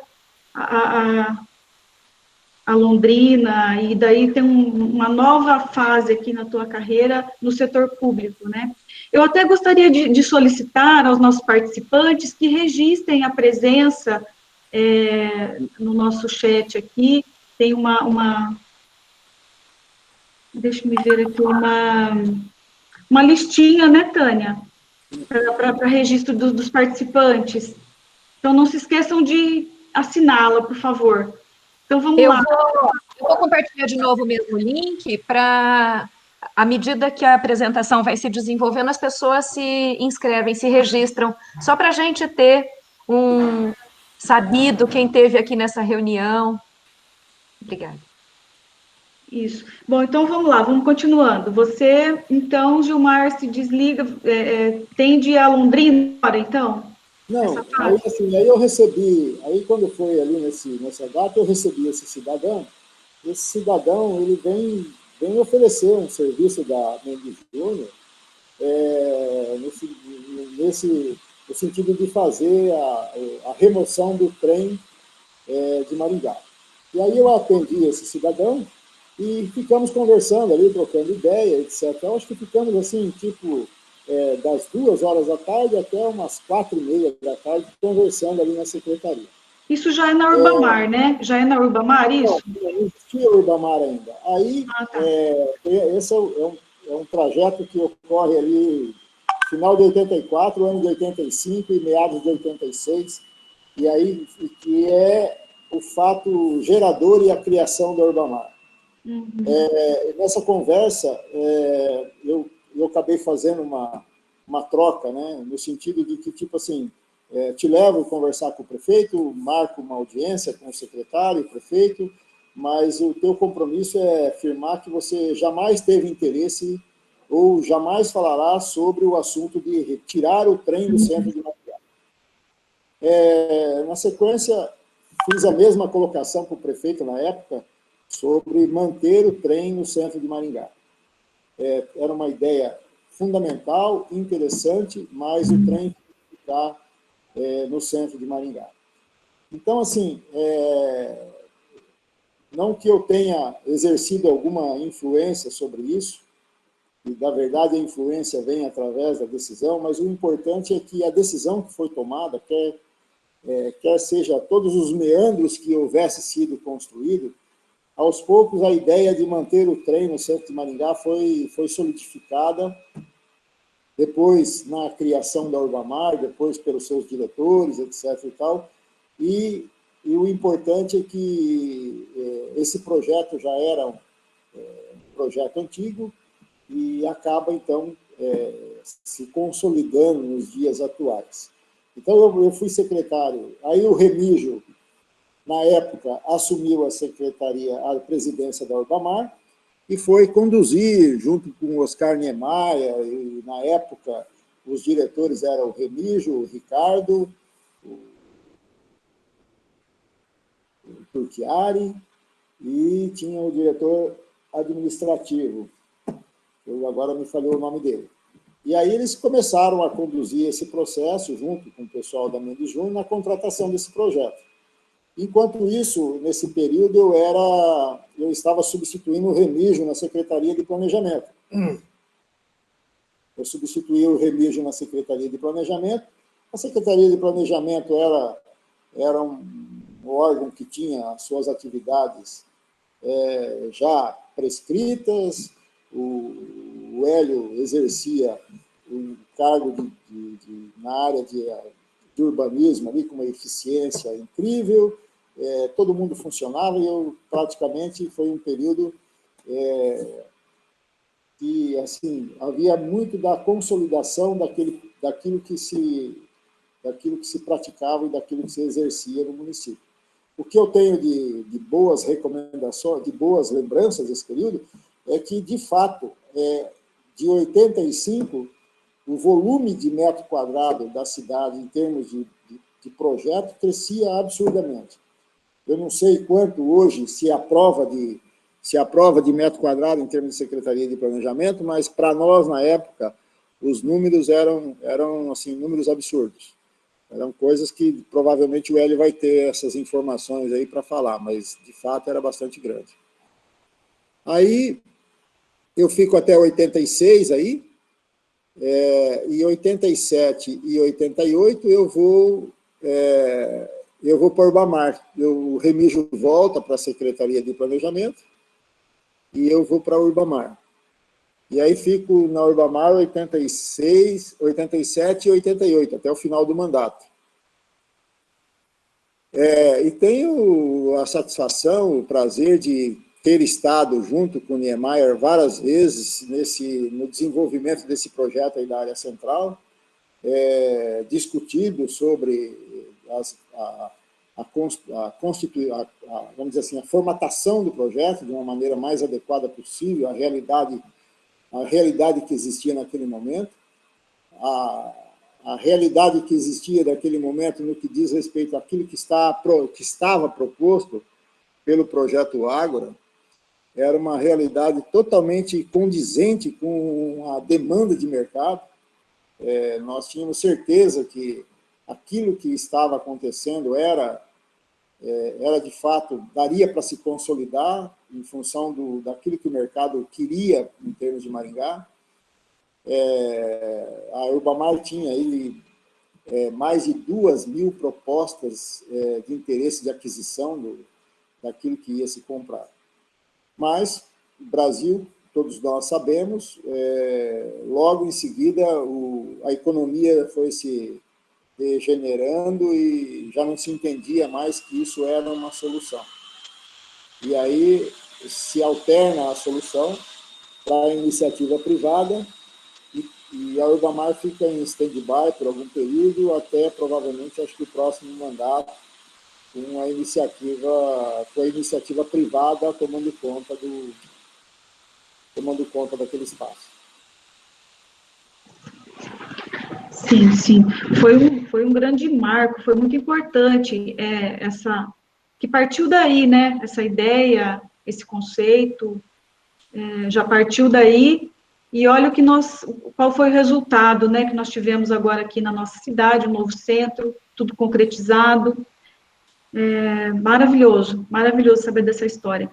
a Londrina, e daí tem uma nova fase aqui na tua carreira no setor público, né? Eu até gostaria de solicitar aos nossos participantes que registrem a presença no nosso chat aqui, tem deixa-me ver aqui, uma listinha, né, Tânia? Para registro dos participantes. Então, não se esqueçam de assiná-la, por favor. Então, vamos lá. Eu vou compartilhar de novo o mesmo link para, à medida que a apresentação vai se desenvolvendo, as pessoas se inscrevem, se registram, só para a gente ter sabido quem esteve aqui nessa reunião. Obrigada. Isso. Bom, então vamos lá, vamos continuando. Você, então, Gilmar, se desliga, tende a Londrina agora, então? Não, aí, assim, aí eu recebi, aí quando foi ali nessa data, eu recebi esse cidadão, ele vem oferecer um serviço da Mendes Júnior, no sentido de fazer a remoção do trem de Maringá. E aí eu atendi esse cidadão e ficamos conversando ali, trocando ideia, etc. Eu acho que ficamos assim, tipo, das 2h da tarde até umas 4h30 da tarde, conversando ali na secretaria. Isso já é na Urbamar, né? Já é na Urbamar, isso? Não existia Urbamar ainda. Aí, tá. Esse é um trajeto que ocorre ali final de 84, ano de 85 e meados de 86, e aí que é o fato gerador e a criação da Urbamar. Uhum. Nessa conversa, eu acabei fazendo uma troca, né, no sentido de que, tipo assim, te levo a conversar com o prefeito, marco uma audiência com o secretário, o prefeito, mas o teu compromisso é afirmar que você jamais teve interesse ou jamais falará sobre o assunto de retirar o trem do centro de Maringá. Na sequência, fiz a mesma colocação para o prefeito na época sobre manter o trem no centro de Maringá. Era uma ideia fundamental, interessante, mas o trem ficar no centro de Maringá. Então, assim, não que eu tenha exercido alguma influência sobre isso, e, na verdade, a influência vem através da decisão, mas o importante é que a decisão que foi tomada, quer seja todos os meandros que houvesse sido construído, aos poucos a ideia de manter o trem no centro de Maringá foi solidificada, depois na criação da Urbamar, depois pelos seus diretores, etc. e tal, e o importante é que esse projeto já era um projeto antigo e acaba, então, se consolidando nos dias atuais. Então, eu fui secretário, aí o Remígio, na época, assumiu a presidência da Urbamar e foi conduzir, junto com o Oscar Niemeyer, e na época os diretores eram o Remígio, o Ricardo, o Turchiari, e tinha o diretor administrativo, eu agora me falhou o nome dele. E aí eles começaram a conduzir esse processo, junto com o pessoal da Mendes Júnior, na contratação desse projeto. Enquanto isso, nesse período, eu estava substituindo o Remígio na Secretaria de Planejamento. Eu substituí o Remígio na Secretaria de Planejamento. A Secretaria de Planejamento era um órgão que tinha as suas atividades já prescritas, o Hélio exercia um cargo na área de urbanismo, ali, com uma eficiência incrível, todo mundo funcionava, e eu praticamente foi um período que assim, havia muito da consolidação daquilo que se praticava e daquilo que se exercia no município. O que eu tenho de boas recomendações, de boas lembranças desse período, é que, de fato, de 85, o volume de metro quadrado da cidade, em termos de projeto, crescia absurdamente. Eu não sei quanto hoje se aprova se aprova de metro quadrado em termos de Secretaria de Planejamento, mas para nós, na época, os números eram assim, números absurdos. Eram coisas que provavelmente o Hélio vai ter essas informações aí para falar, mas de fato era bastante grande. Aí eu fico até 86 aí, e 87 e 88 eu vou para o Urbamar. O Remígio volta para a Secretaria de Planejamento e eu vou para a Urbamar. E aí fico na Urbamar 86, 87 e 88, até o final do mandato. E tenho a satisfação, o prazer de ter estado junto com o Niemeyer várias vezes no desenvolvimento desse projeto aí da área central, discutido sobre vamos dizer assim, a formatação do projeto de uma maneira mais adequada possível, a realidade que existia naquele momento, a realidade que existia naquele momento no que diz respeito àquilo que estava proposto pelo projeto Ágora, era uma realidade totalmente condizente com a demanda de mercado. Nós tínhamos certeza que aquilo que estava acontecendo era de fato, daria para se consolidar em função daquilo que o mercado queria em termos de Maringá. A Urbamar tinha aí mais de 2.000 propostas de interesse de aquisição daquilo que ia se comprar. Mas o Brasil, todos nós sabemos, logo em seguida a economia foi se degenerando e já não se entendia mais que isso era uma solução. E aí se alterna a solução para a iniciativa privada e a Urbamar fica em stand-by por algum período, até provavelmente, acho que o próximo mandato, com a iniciativa privada tomando conta daquele espaço. Sim, sim. Foi um grande marco, foi muito importante que partiu daí, né? Essa ideia, esse conceito, já partiu daí, e olha qual foi o resultado, né, que nós tivemos agora aqui na nossa cidade, um novo centro, tudo concretizado. Maravilhoso, maravilhoso saber dessa história.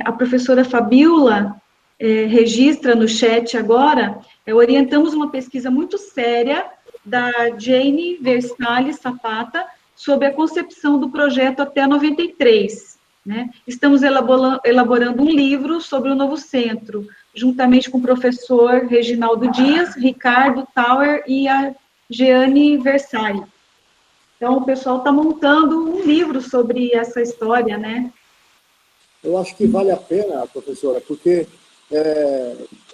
A professora Fabíola registra no chat agora, orientamos uma pesquisa muito séria da Jane Versalles Zapata sobre a concepção do projeto até 93. Né? Estamos elaborando um livro sobre o novo centro, juntamente com o professor Reginaldo Dias, Ricardo Tauer e a Jeane Versalles. Então, o pessoal está montando um livro sobre essa história, né? Eu acho que vale a pena, professora, porque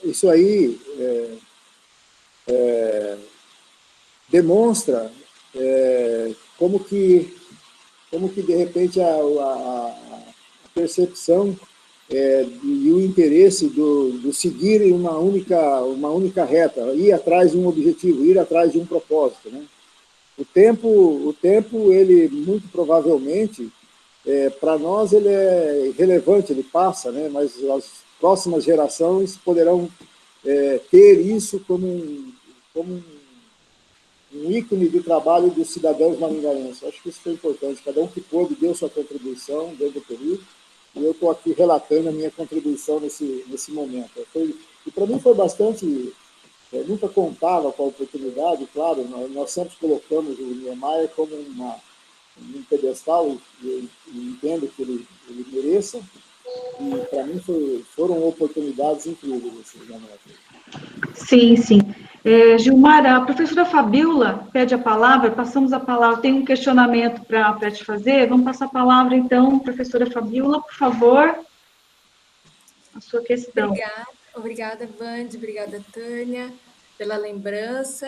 isso aí demonstra como que de repente a percepção e o interesse do seguir uma única reta, ir atrás de um objetivo, ir atrás de um propósito, né? O tempo, ele muito provavelmente, para nós, ele é irrelevante, ele passa, né? Mas as próximas gerações poderão ter isso como um ícone de trabalho dos cidadãos maringaenses. Acho que isso foi importante. Cada um que pôde deu sua contribuição dentro do período, e eu estou aqui relatando a minha contribuição nesse momento. E para mim foi bastante... nunca contava com a oportunidade, claro, nós sempre colocamos o Niemeyer como um pedestal, e entendo que ele mereça, e para mim foram oportunidades incríveis esse momento. Sim, sim. Gilmar, a professora Fabíola pede a palavra, passamos a palavra, tem um questionamento para te fazer, vamos passar a palavra, então, professora Fabíola, por favor, a sua questão. Obrigada, Vande, obrigada, Tânia, pela lembrança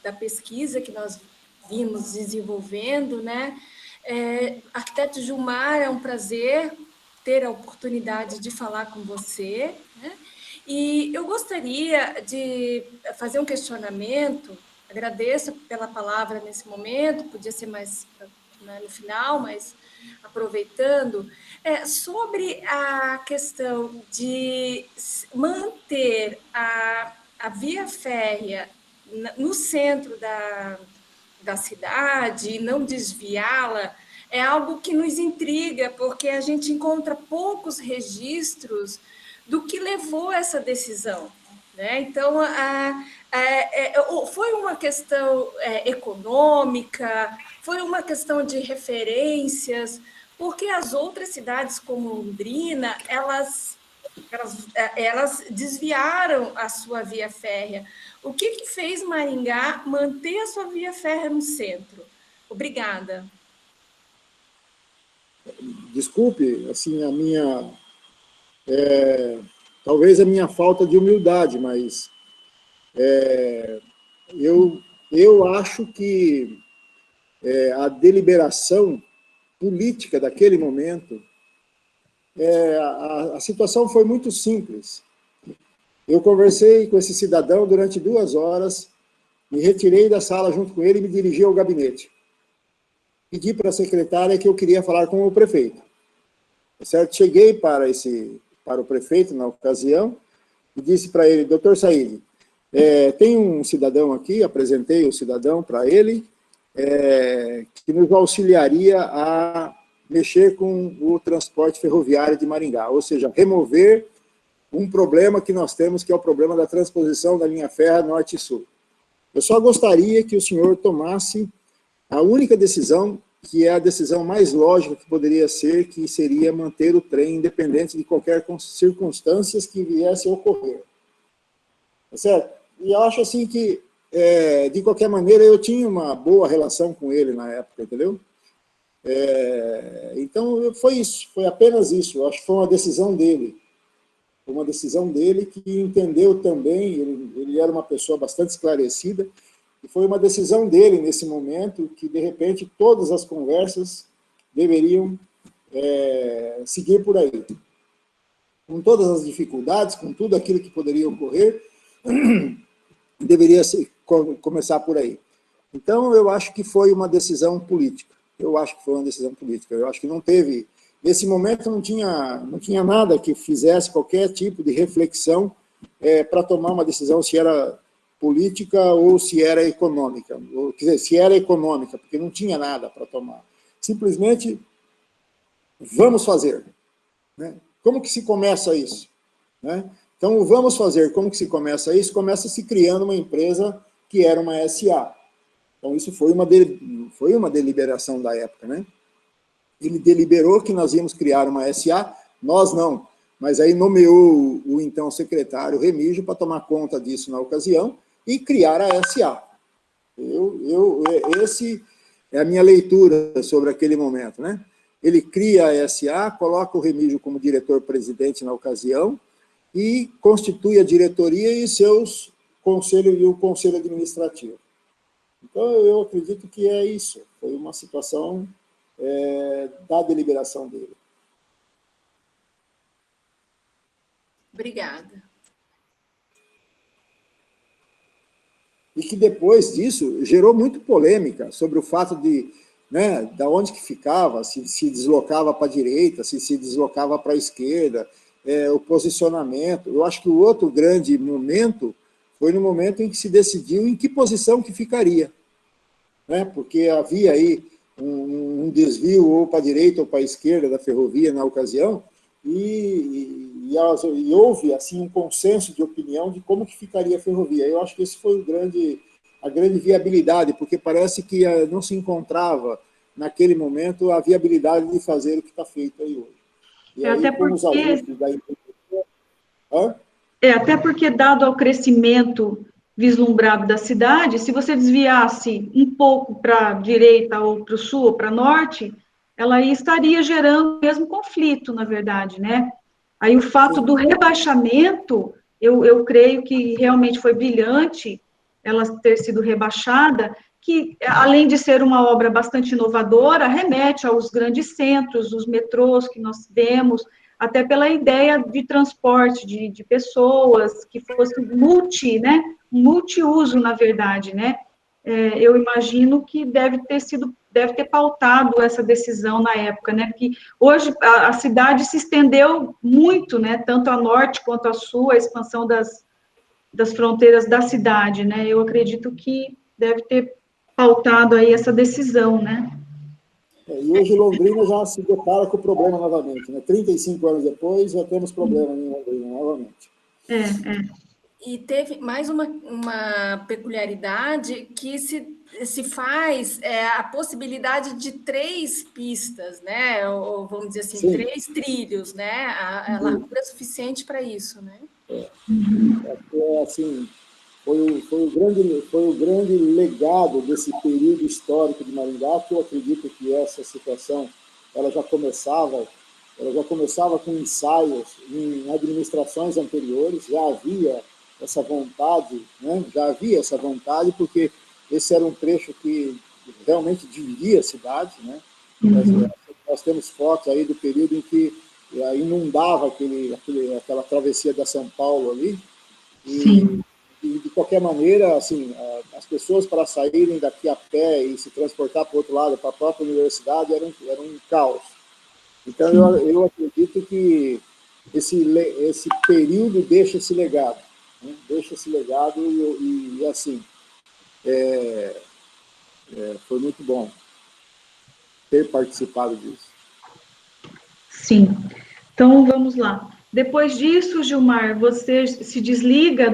da pesquisa que nós vimos desenvolvendo, né? Arquiteto Gilmar, é um prazer ter a oportunidade de falar com você, né? E eu gostaria de fazer um questionamento, agradeço pela palavra nesse momento, podia ser mais né, no final, mas aproveitando, sobre a questão de manter a via férrea no centro da cidade e não desviá-la, é algo que nos intriga, porque a gente encontra poucos registros do que levou essa decisão, né? Então, foi uma questão econômica, foi uma questão de referências, porque as outras cidades, como Londrina, elas desviaram a sua via férrea. O que fez Maringá manter a sua via férrea no centro? Obrigada. Desculpe, assim, talvez a minha falta de humildade, mas eu acho que a deliberação política daquele momento, a situação foi muito simples. Eu conversei com esse cidadão durante 2 horas, me retirei da sala junto com ele e me dirigi ao gabinete. Pedi para a secretária que eu queria falar com o prefeito. Certo? Cheguei para o prefeito na ocasião e disse para ele: doutor Said, tem um cidadão aqui, apresentei o cidadão para ele, que nos auxiliaria a mexer com o transporte ferroviário de Maringá, ou seja, remover um problema que nós temos, que é o problema da transposição da linha férrea norte e sul. Eu só gostaria que o senhor tomasse a única decisão, que é a decisão mais lógica que poderia ser, que seria manter o trem independente de qualquer circunstâncias que viesse a ocorrer. Tá certo? E eu acho assim que, de qualquer maneira, eu tinha uma boa relação com ele na época, entendeu? Então, foi isso, foi apenas isso. Eu acho que foi uma decisão dele. Foi uma decisão dele que entendeu também, ele era uma pessoa bastante esclarecida, e foi uma decisão dele, nesse momento, que, de repente, todas as conversas deveriam seguir por aí. Com todas as dificuldades, com tudo aquilo que poderia ocorrer, deveria começar por aí. Então, eu acho que foi uma decisão política. Eu acho que foi uma decisão política. Eu acho que não teve... Nesse momento, não tinha nada que fizesse qualquer tipo de reflexão para tomar uma decisão se era política ou se era econômica. Ou, quer dizer, se era econômica, porque não tinha nada para tomar. Simplesmente, vamos fazer. Né? Como que se começa isso? Né? Então, o vamos fazer, como que se começa isso? Começa se criando uma empresa que era uma SA. Então, isso foi uma deliberação da época, né? Ele deliberou que nós íamos criar uma SA, nós não, mas aí nomeou o então secretário Remígio para tomar conta disso na ocasião e criar a SA. Esse é a minha leitura sobre aquele momento, né? Ele cria a SA, coloca o Remígio como diretor-presidente na ocasião e constitui a diretoria e o conselho administrativo. Então, eu acredito que é isso. Foi uma situação da deliberação dele. Obrigada. E que depois disso gerou muito polêmica sobre o fato de, né, da onde que ficava, se deslocava para a direita, se deslocava para a esquerda, o posicionamento. Eu acho que o outro grande momento foi no momento em que se decidiu em que posição que ficaria, né, porque havia aí um desvio ou para a direita ou para a esquerda da ferrovia na ocasião, e houve assim, um consenso de opinião de como que ficaria a ferrovia. Eu acho que esse foi a grande viabilidade, porque parece que não se encontrava, naquele momento, a viabilidade de fazer o que está feito aí hoje. E aí, até com os ajustes da até porque, dado ao crescimento vislumbrado da cidade, se você desviasse um pouco para a direita ou para o sul ou para o norte, ela aí estaria gerando o mesmo conflito, na verdade, né? Aí o fato do rebaixamento, eu creio que realmente foi brilhante ela ter sido rebaixada, que, além de ser uma obra bastante inovadora, remete aos grandes centros, os metrôs que nós temos, até pela ideia de transporte de pessoas, que fosse multiuso, na verdade, né? Eu imagino que deve ter sido deve ter pautado essa decisão na época, né? Porque hoje a cidade se estendeu muito, né? Tanto a norte quanto a sul, a expansão das fronteiras da cidade, né? Eu acredito que deve ter pautado aí essa decisão, né? E hoje Londrina já se depara com o problema novamente, né? 35 anos depois, já temos problema em Londrina novamente. E teve mais uma peculiaridade que se faz a possibilidade de 3 pistas, né? Ou vamos dizer assim, Sim. 3 trilhos, né? A largura é suficiente para isso, né? Assim, foi o grande legado desse período histórico de Maringá, que eu acredito que essa situação ela já começava com ensaios em administrações anteriores, já havia essa vontade, né? Já havia essa vontade, porque esse era um trecho que realmente dividia a cidade, né? Nós temos fotos aí do período em que inundava aquela travessia da São Paulo ali, e de qualquer maneira, assim, as pessoas para saírem daqui a pé e se transportar para o outro lado, para a própria universidade, era um caos. Então, eu acredito que esse período deixa esse legado, né? Deixa esse legado e assim, foi muito bom ter participado disso. Sim. Então, vamos lá. Depois disso, Gilmar, você se desliga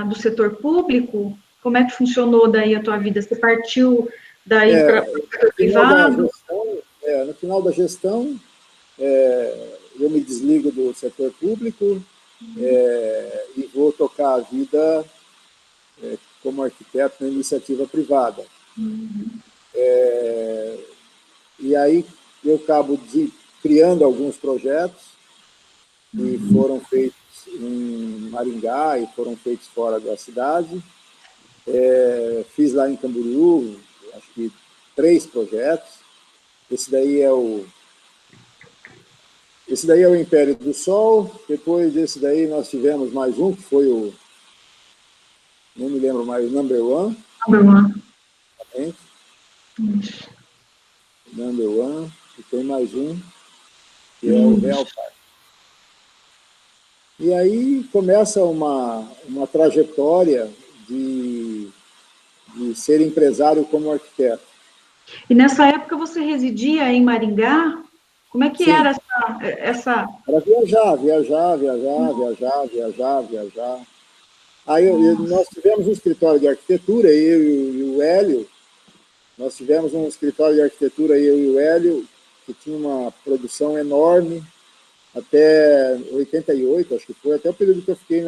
do setor público? Como é que funcionou daí a tua vida? Você partiu daí para o setor privado? No final da gestão, eu me desligo do setor público e vou tocar a vida como arquiteto na iniciativa privada. E aí eu acabo criando alguns projetos que foram feitos em Maringá e foram feitos fora da cidade. Fiz lá em Camboriú, acho que 3 projetos. Esse daí é o Império do Sol. Depois desse daí nós tivemos mais um, que foi não me lembro mais, o Number One. Number One. E tem mais um, que é o Real Park. E aí começa uma trajetória de ser empresário como arquiteto. E nessa época você residia em Maringá? Como é que Sim. era essa... Era viajar. Aí nós tivemos um escritório de arquitetura, eu e o Hélio. Nós tivemos um escritório de arquitetura, eu e o Hélio, que tinha uma produção enorme, até 88, acho que foi, até o período que eu fiquei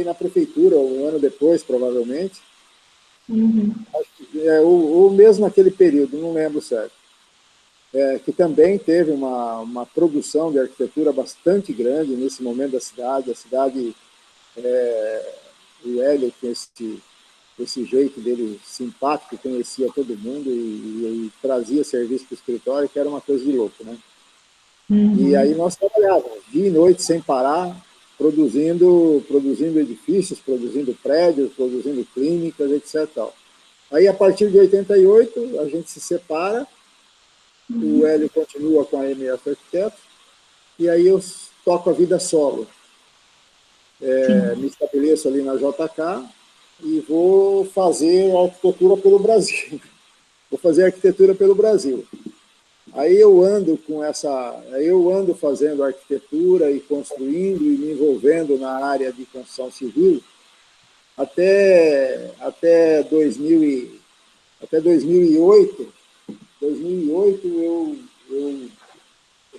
na prefeitura, um ano depois, provavelmente. Acho que, ou mesmo naquele período, não lembro certo. Que também teve uma produção de arquitetura bastante grande nesse momento da cidade. A cidade, o Hélio tem esse jeito dele simpático, conhecia todo mundo e trazia serviço para o escritório, que era uma coisa de louco, né? E aí nós trabalhávamos dia e noite sem parar, produzindo edifícios, produzindo prédios, produzindo clínicas, etc. Tal. Aí, a partir de 88, a gente se separa, o Hélio continua com a MS Arquiteto, e aí eu toco a vida solo. Me estabeleço ali na JK e vou fazer arquitetura pelo Brasil. Aí eu ando fazendo arquitetura e construindo e me envolvendo na área de construção civil até 2008. 2008 eu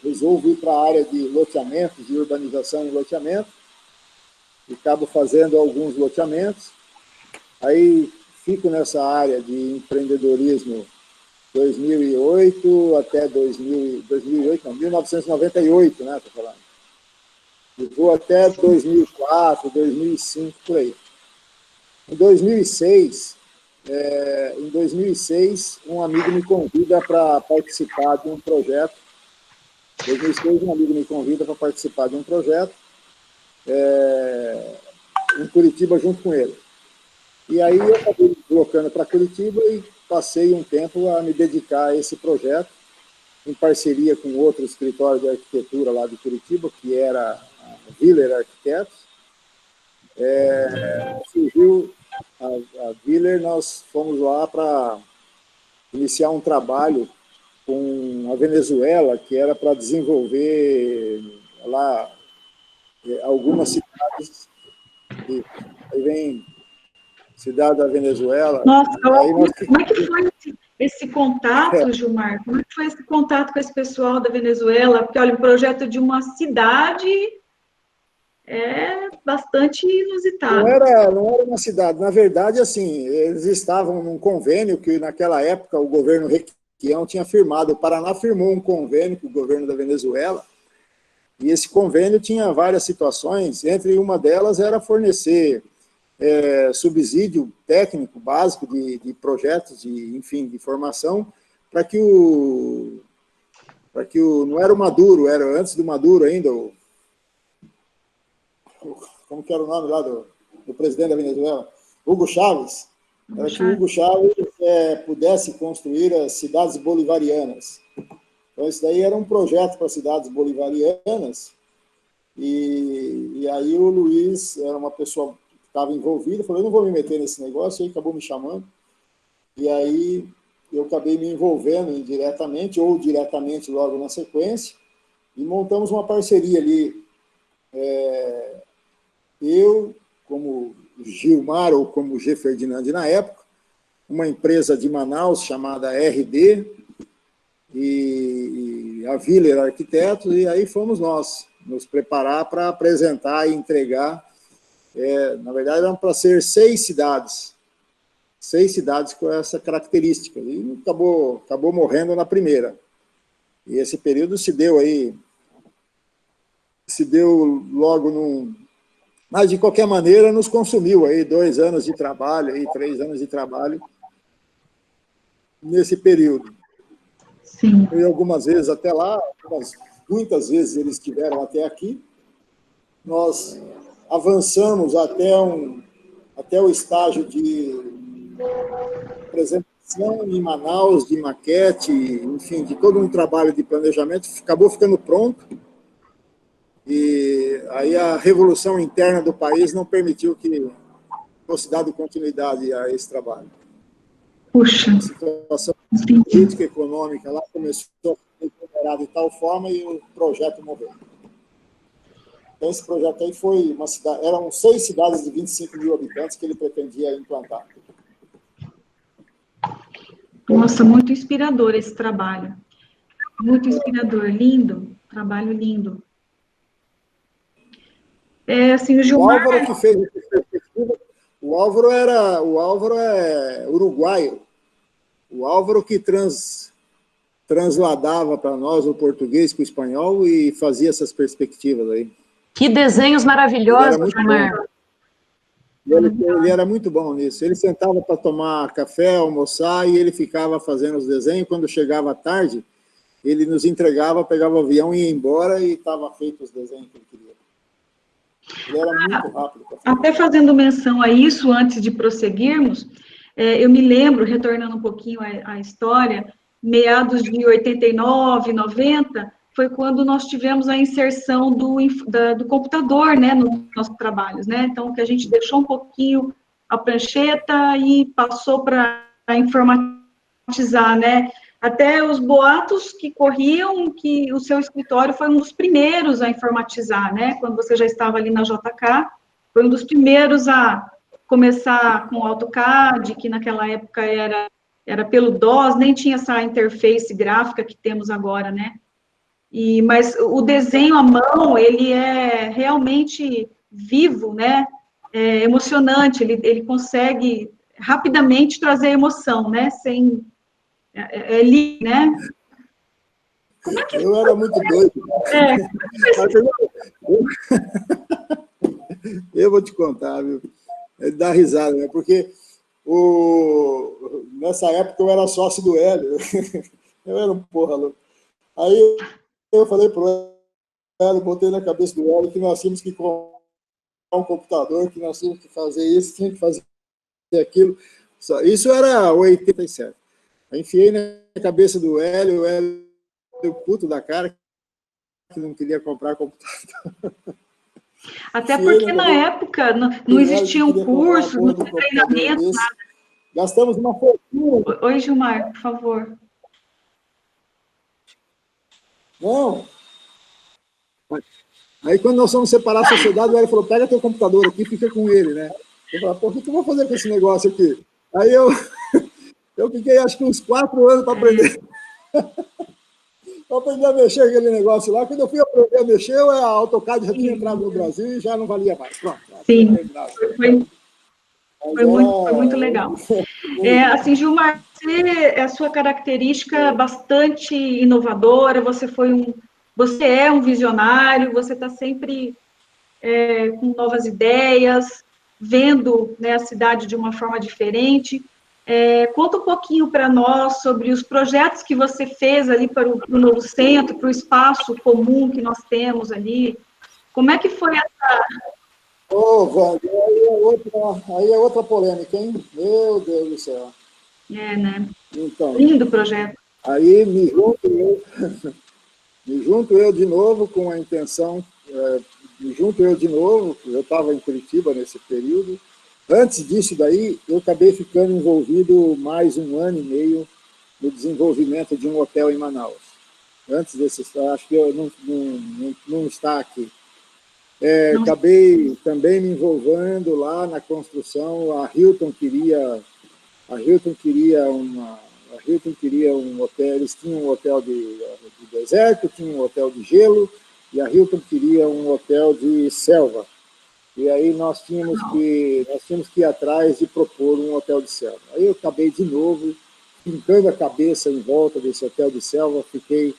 resolvo ir para a área de loteamentos, de urbanização e loteamento, e acabo fazendo alguns loteamentos. Aí fico nessa área de empreendedorismo 2008 até 1998, né, tô falando. E vou até 2004, 2005, por aí. Em 2006, um amigo me convida para participar de um projeto. Em 2006, um amigo me convida para participar de um projeto em Curitiba junto com ele. E aí eu acabei me deslocando para Curitiba e passei um tempo a me dedicar a esse projeto, em parceria com outro escritório de arquitetura lá de Curitiba, que era a Viller Arquitetos. Surgiu a Viller, nós fomos lá para iniciar um trabalho com a Venezuela, que era para desenvolver lá algumas cidades. Aí vem Cidade da Venezuela. Nossa, aí nós... como é que foi esse contato, Gilmar? Como é que foi esse contato com esse pessoal da Venezuela? Porque, olha, o projeto de uma cidade é bastante inusitado. Não era uma cidade. Na verdade, assim, eles estavam num convênio que, naquela época, o governo Requião tinha firmado. O Paraná firmou um convênio com o governo da Venezuela, e esse convênio tinha várias situações, entre uma delas era fornecer subsídio técnico básico de projetos, enfim, de formação, para que não era o Maduro, era antes do Maduro ainda, como que era o nome lá do presidente da Venezuela? Hugo Chávez. Era que o Hugo Chávez pudesse construir as cidades bolivarianas. Então, isso daí era um projeto para cidades bolivarianas, e aí o Luiz era uma pessoa que estava envolvida, falou, eu não vou me meter nesse negócio, e aí acabou me chamando, e aí eu acabei me envolvendo indiretamente, ou diretamente logo na sequência, e montamos uma parceria ali, eu, como Gilmar, ou como G. Ferdinand na época, uma empresa de Manaus chamada RD, e a Viller Arquitetos, e aí fomos nós nos preparar para apresentar e entregar. Na verdade, eram para ser 6 cidades com essa característica, e acabou morrendo na primeira. E esse período se deu logo num... Mas, de qualquer maneira, nos consumiu aí 2 anos de trabalho, aí 3 anos de trabalho nesse período. Sim. E algumas vezes até lá, muitas vezes eles estiveram até aqui. Nós avançamos até o estágio de apresentação em Manaus, de maquete, enfim, de todo um trabalho de planejamento, acabou ficando pronto. E aí a revolução interna do país não permitiu que fosse dado continuidade a esse trabalho. Puxa. A situação política e econômica lá começou a ser deteriorada de tal forma e o projeto morreu. Então, esse projeto aí foi uma cidade, eram 6 cidades de 25 mil habitantes que ele pretendia implantar. Nossa, muito inspirador esse trabalho. Muito inspirador, lindo, trabalho lindo. Assim, o Gilmar... O Álvaro que fez essa perspectiva, o Álvaro é uruguaio. O Álvaro que transladava para nós o português com o espanhol e fazia essas perspectivas aí. Que desenhos maravilhosos, Gilmar. Ele era muito bom nisso. Ele sentava para tomar café, almoçar, e ele ficava fazendo os desenhos. Quando chegava à tarde, ele nos entregava, pegava o avião, ia embora e estava feito os desenhos que ele queria. Ele era muito rápido. Até fazendo menção a isso, antes de prosseguirmos, eu me lembro, retornando um pouquinho à história, meados de 89, 90, foi quando nós tivemos a inserção do computador, né, nos nossos trabalhos, né? Então, que a gente deixou um pouquinho a prancheta e passou para informatizar, né? Até os boatos que corriam que o seu escritório foi um dos primeiros a informatizar, né? Quando você já estava ali na JK, foi um dos primeiros a começar com o AutoCAD, que naquela época era pelo DOS, nem tinha essa interface gráfica que temos agora, né? Mas o desenho à mão, ele é realmente vivo, né? É emocionante, ele consegue rapidamente trazer emoção, né? Sem... né? Como é que... Eu era muito doido. Eu vou te contar, viu? Dá risada, né? Porque nessa época eu era sócio do Hélio. Eu era um porra louco. Aí eu falei para o Hélio, botei na cabeça do Hélio que nós tínhamos que comprar um computador, que nós tínhamos que fazer isso, tinha que fazer aquilo. Isso era 87. Aí enfiei na cabeça do Hélio, o Hélio puto da cara, que não queria comprar computador. Até porque na época não existia um curso, não tinha treinamento, nada. Gastamos uma fortuna. Oi, Gilmar, por favor. Não. Aí, quando nós fomos separar a sociedade, o Hélio falou, pega teu computador aqui e fica com ele, né? Eu falei, pô, o que eu vou fazer com esse negócio aqui? Aí eu fiquei, acho que uns 4 anos para aprender. Para aprender a mexer aquele negócio lá. Quando eu fui aprender a mexer, a AutoCAD já tinha entrado no Brasil e já não valia mais. Pronto. Sim, foi muito legal. Assim, Gilmar, a sua característica é bastante inovadora, você é um visionário, você está sempre com novas ideias, vendo, né, a cidade de uma forma diferente. Conta um pouquinho para nós sobre os projetos que você fez ali para o novo centro, para o espaço comum que nós temos ali. Como é que foi essa... Velho, aí é outra polêmica, hein? Meu Deus do céu. né? Então, lindo projeto. Aí me junto eu de novo com a intenção, eu estava em Curitiba nesse período. Antes disso daí, eu acabei ficando envolvido mais 1 ano e meio no desenvolvimento de um hotel em Manaus. Antes desse, acho que eu não está aqui. Acabei também me envolvendo lá na construção. A Hilton queria um hotel, eles tinham um hotel de deserto, tinham um hotel de gelo, e a Hilton queria um hotel de selva. E aí nós tínhamos que ir atrás de propor um hotel de selva. Aí eu acabei de novo pintando a cabeça em volta desse hotel de selva, fiquei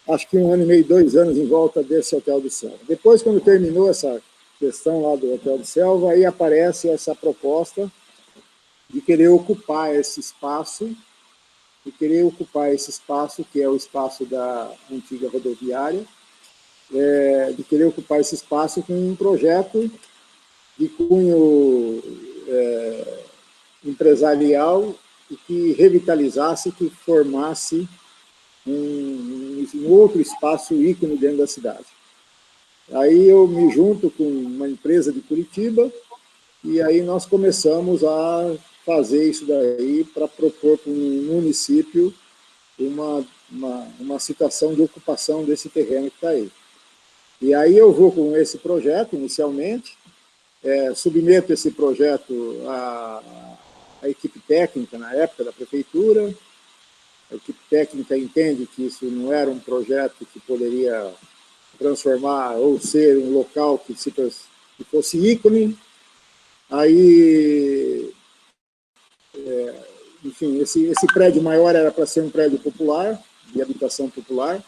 acho que 1 ano e meio, 2 anos em volta desse hotel de selva. Depois, quando terminou essa questão lá do hotel de selva, aí aparece essa proposta de querer ocupar esse espaço, que é o espaço da antiga rodoviária, de querer ocupar esse espaço com um projeto de cunho empresarial e que revitalizasse, que formasse um outro espaço ícone dentro da cidade. Aí eu me junto com uma empresa de Curitiba e aí nós começamos a fazer isso daí para propor para o município uma situação de ocupação desse terreno que está aí. E aí eu vou com esse projeto, inicialmente, submeto esse projeto à equipe técnica, na época, da prefeitura. A equipe técnica entende que isso não era um projeto que poderia transformar ou ser um local que fosse ícone. Aí, enfim, esse prédio maior era para ser um prédio popular, de habitação popular.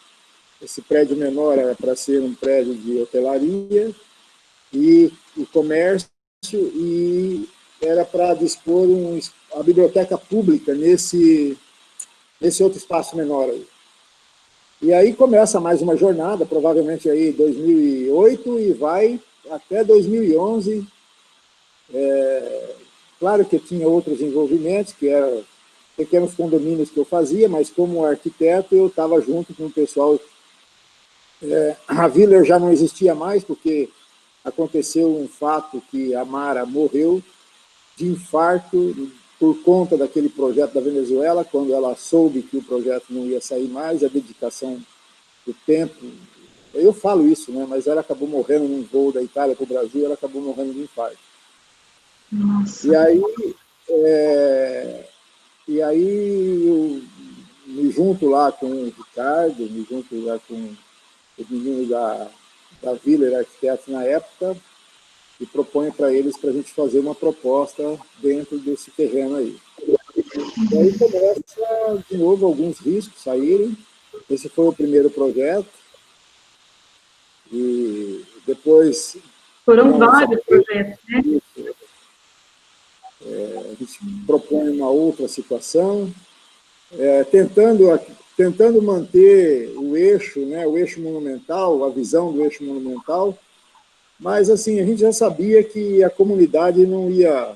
Esse prédio menor era para ser um prédio de hotelaria e comércio, e era para dispor a biblioteca pública nesse outro espaço menor aí. E aí começa mais uma jornada, provavelmente aí 2008, e vai até 2011. Claro que eu tinha outros envolvimentos, que eram pequenos condomínios que eu fazia, mas como arquiteto eu estava junto com o pessoal. A Viller já não existia mais, porque aconteceu um fato que a Mara morreu de infarto por conta daquele projeto da Venezuela, quando ela soube que o projeto não ia sair mais, a dedicação do tempo. Eu falo isso, né? Mas ela acabou morrendo num voo da Itália para o Brasil, ela acabou morrendo de infarto. Nossa. E aí eu me junto lá com o Ricardo, me junto lá com o menino da Viller Arquitetos na época, e proponho para eles para a gente fazer uma proposta dentro desse terreno aí. E aí começa, de novo, alguns riscos saírem. Esse foi o primeiro projeto. E depois... Foram vários projetos, né? A gente propõe uma outra situação, tentando manter o eixo, né, o eixo monumental, a visão do eixo monumental, mas assim, a gente já sabia que a comunidade não ia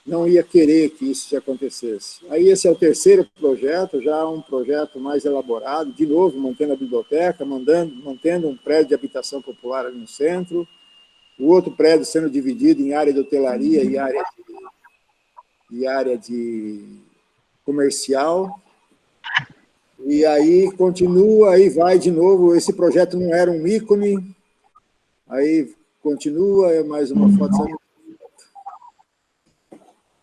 não ia querer que isso acontecesse. Aí esse é o terceiro projeto, já um projeto mais elaborado, de novo, mantendo a biblioteca, mantendo um prédio de habitação popular ali no centro, o outro prédio sendo dividido em área de hotelaria e área de comercial. E aí continua, aí vai de novo, esse projeto não era um ícone, aí continua, é mais uma foto.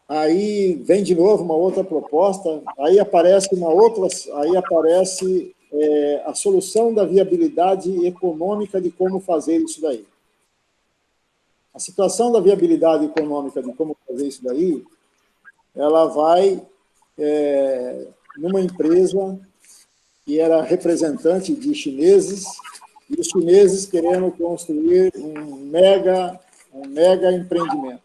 Aí vem de novo uma outra proposta, aí aparece a solução da viabilidade econômica de como fazer isso daí. A situação da viabilidade econômica de como fazer isso daí, ela vai numa empresa que era representante de chineses, e os chineses querendo construir um mega empreendimento.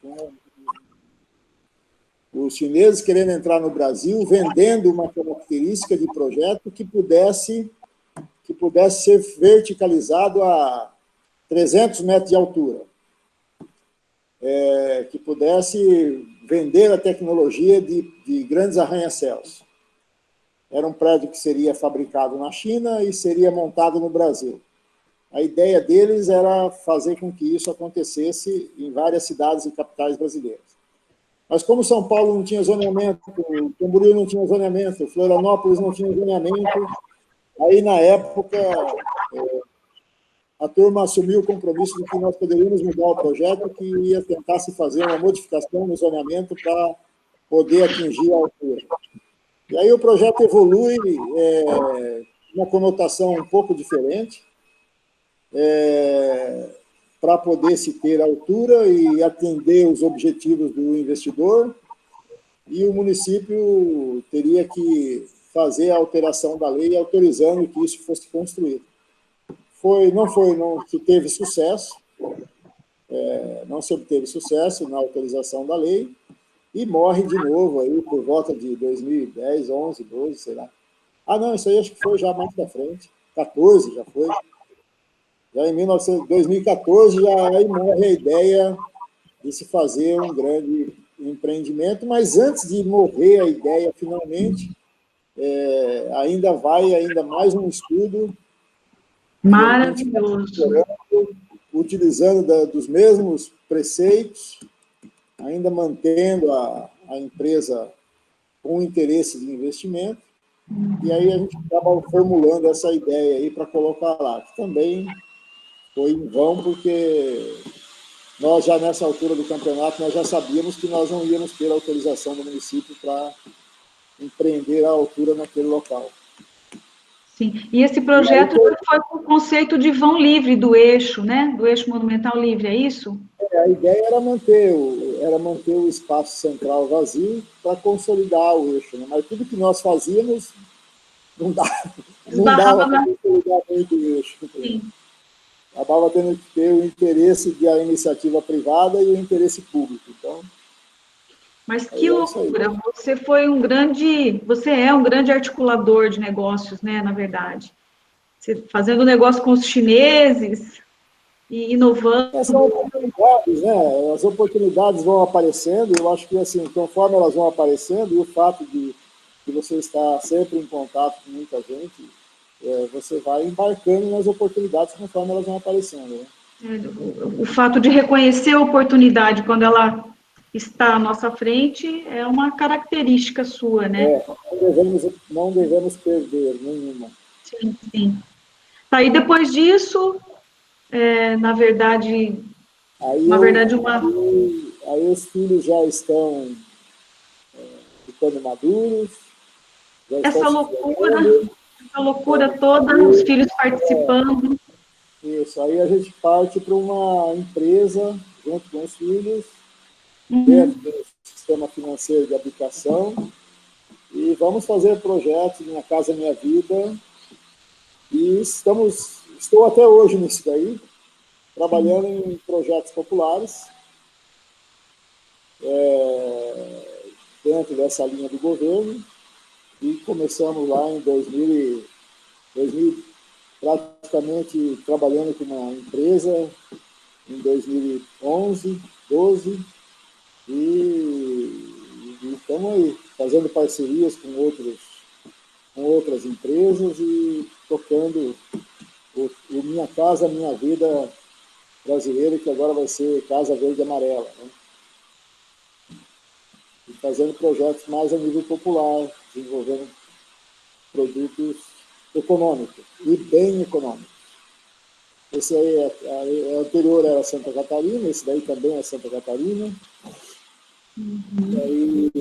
Os chineses querendo entrar no Brasil, vendendo uma característica de projeto que pudesse ser verticalizado a 300 metros de altura, que pudesse vender a tecnologia de grandes arranha-céus. Era um prédio que seria fabricado na China e seria montado no Brasil. A ideia deles era fazer com que isso acontecesse em várias cidades e capitais brasileiras. Mas como São Paulo não tinha zoneamento, Camboriú não tinha zoneamento, Florianópolis não tinha zoneamento, aí, na época, a turma assumiu o compromisso de que nós poderíamos mudar o projeto, que ia tentar se fazer uma modificação no zoneamento para poder atingir a altura. E aí o projeto evolui uma conotação um pouco diferente, para poder se ter altura e atender os objetivos do investidor, e o município teria que fazer a alteração da lei autorizando que isso fosse construído. Não se teve sucesso, não se obteve sucesso na autorização da lei, e morre de novo aí por volta de 2010, 11, 12, sei lá. Ah, não, isso aí acho que foi já mais para frente, 14 já foi. Já em 2014, já aí morre a ideia de se fazer um grande empreendimento, mas antes de morrer a ideia finalmente, ainda mais um estudo maravilhoso, utilizando dos mesmos preceitos, ainda mantendo a empresa com interesse de investimento, e aí a gente acaba formulando essa ideia aí para colocar lá, que também foi em vão, porque nós já nessa altura do campeonato, nós já sabíamos que nós não íamos ter autorização do município para empreender a altura naquele local. Sim, e esse projeto foi com o conceito de vão livre do eixo, né? Do eixo monumental livre, é isso? A ideia era manter o espaço central vazio para consolidar o eixo, né? Mas tudo que nós fazíamos não dava para consolidar muito o eixo. Sim. Acabava tendo que ter o interesse da iniciativa privada e o interesse público. Então, mas que loucura, você é um grande articulador de negócios, né, na verdade. Você fazendo negócio com os chineses e inovando. São oportunidades, né? As oportunidades vão aparecendo, eu acho que, assim, conforme elas vão aparecendo, e o fato de você estar sempre em contato com muita gente, você vai embarcando nas oportunidades conforme elas vão aparecendo, né? O fato de reconhecer a oportunidade quando ela está à nossa frente é uma característica sua, né? Não devemos perder nenhuma. Sim, sim. Tá, e depois disso, na verdade, Aí os filhos já estão ficando maduros. Essa loucura toda, os filhos participando. Isso, aí a gente parte para uma empresa, junto com os filhos, dentro do sistema financeiro de habitação, e vamos fazer projetos Minha Casa Minha Vida, e estou até hoje nisso daí, trabalhando em projetos populares, dentro dessa linha do governo, e começamos lá em 2000, praticamente trabalhando com uma empresa em 2011, 12, e estamos aí, fazendo parcerias com outras empresas e tocando o Minha Casa Minha Vida brasileiro, que agora vai ser Casa Verde e Amarela, né? E fazendo projetos mais a nível popular, desenvolvendo produtos econômicos e bem econômicos. Esse aí, anterior era Santa Catarina, esse daí também é Santa Catarina. E aí,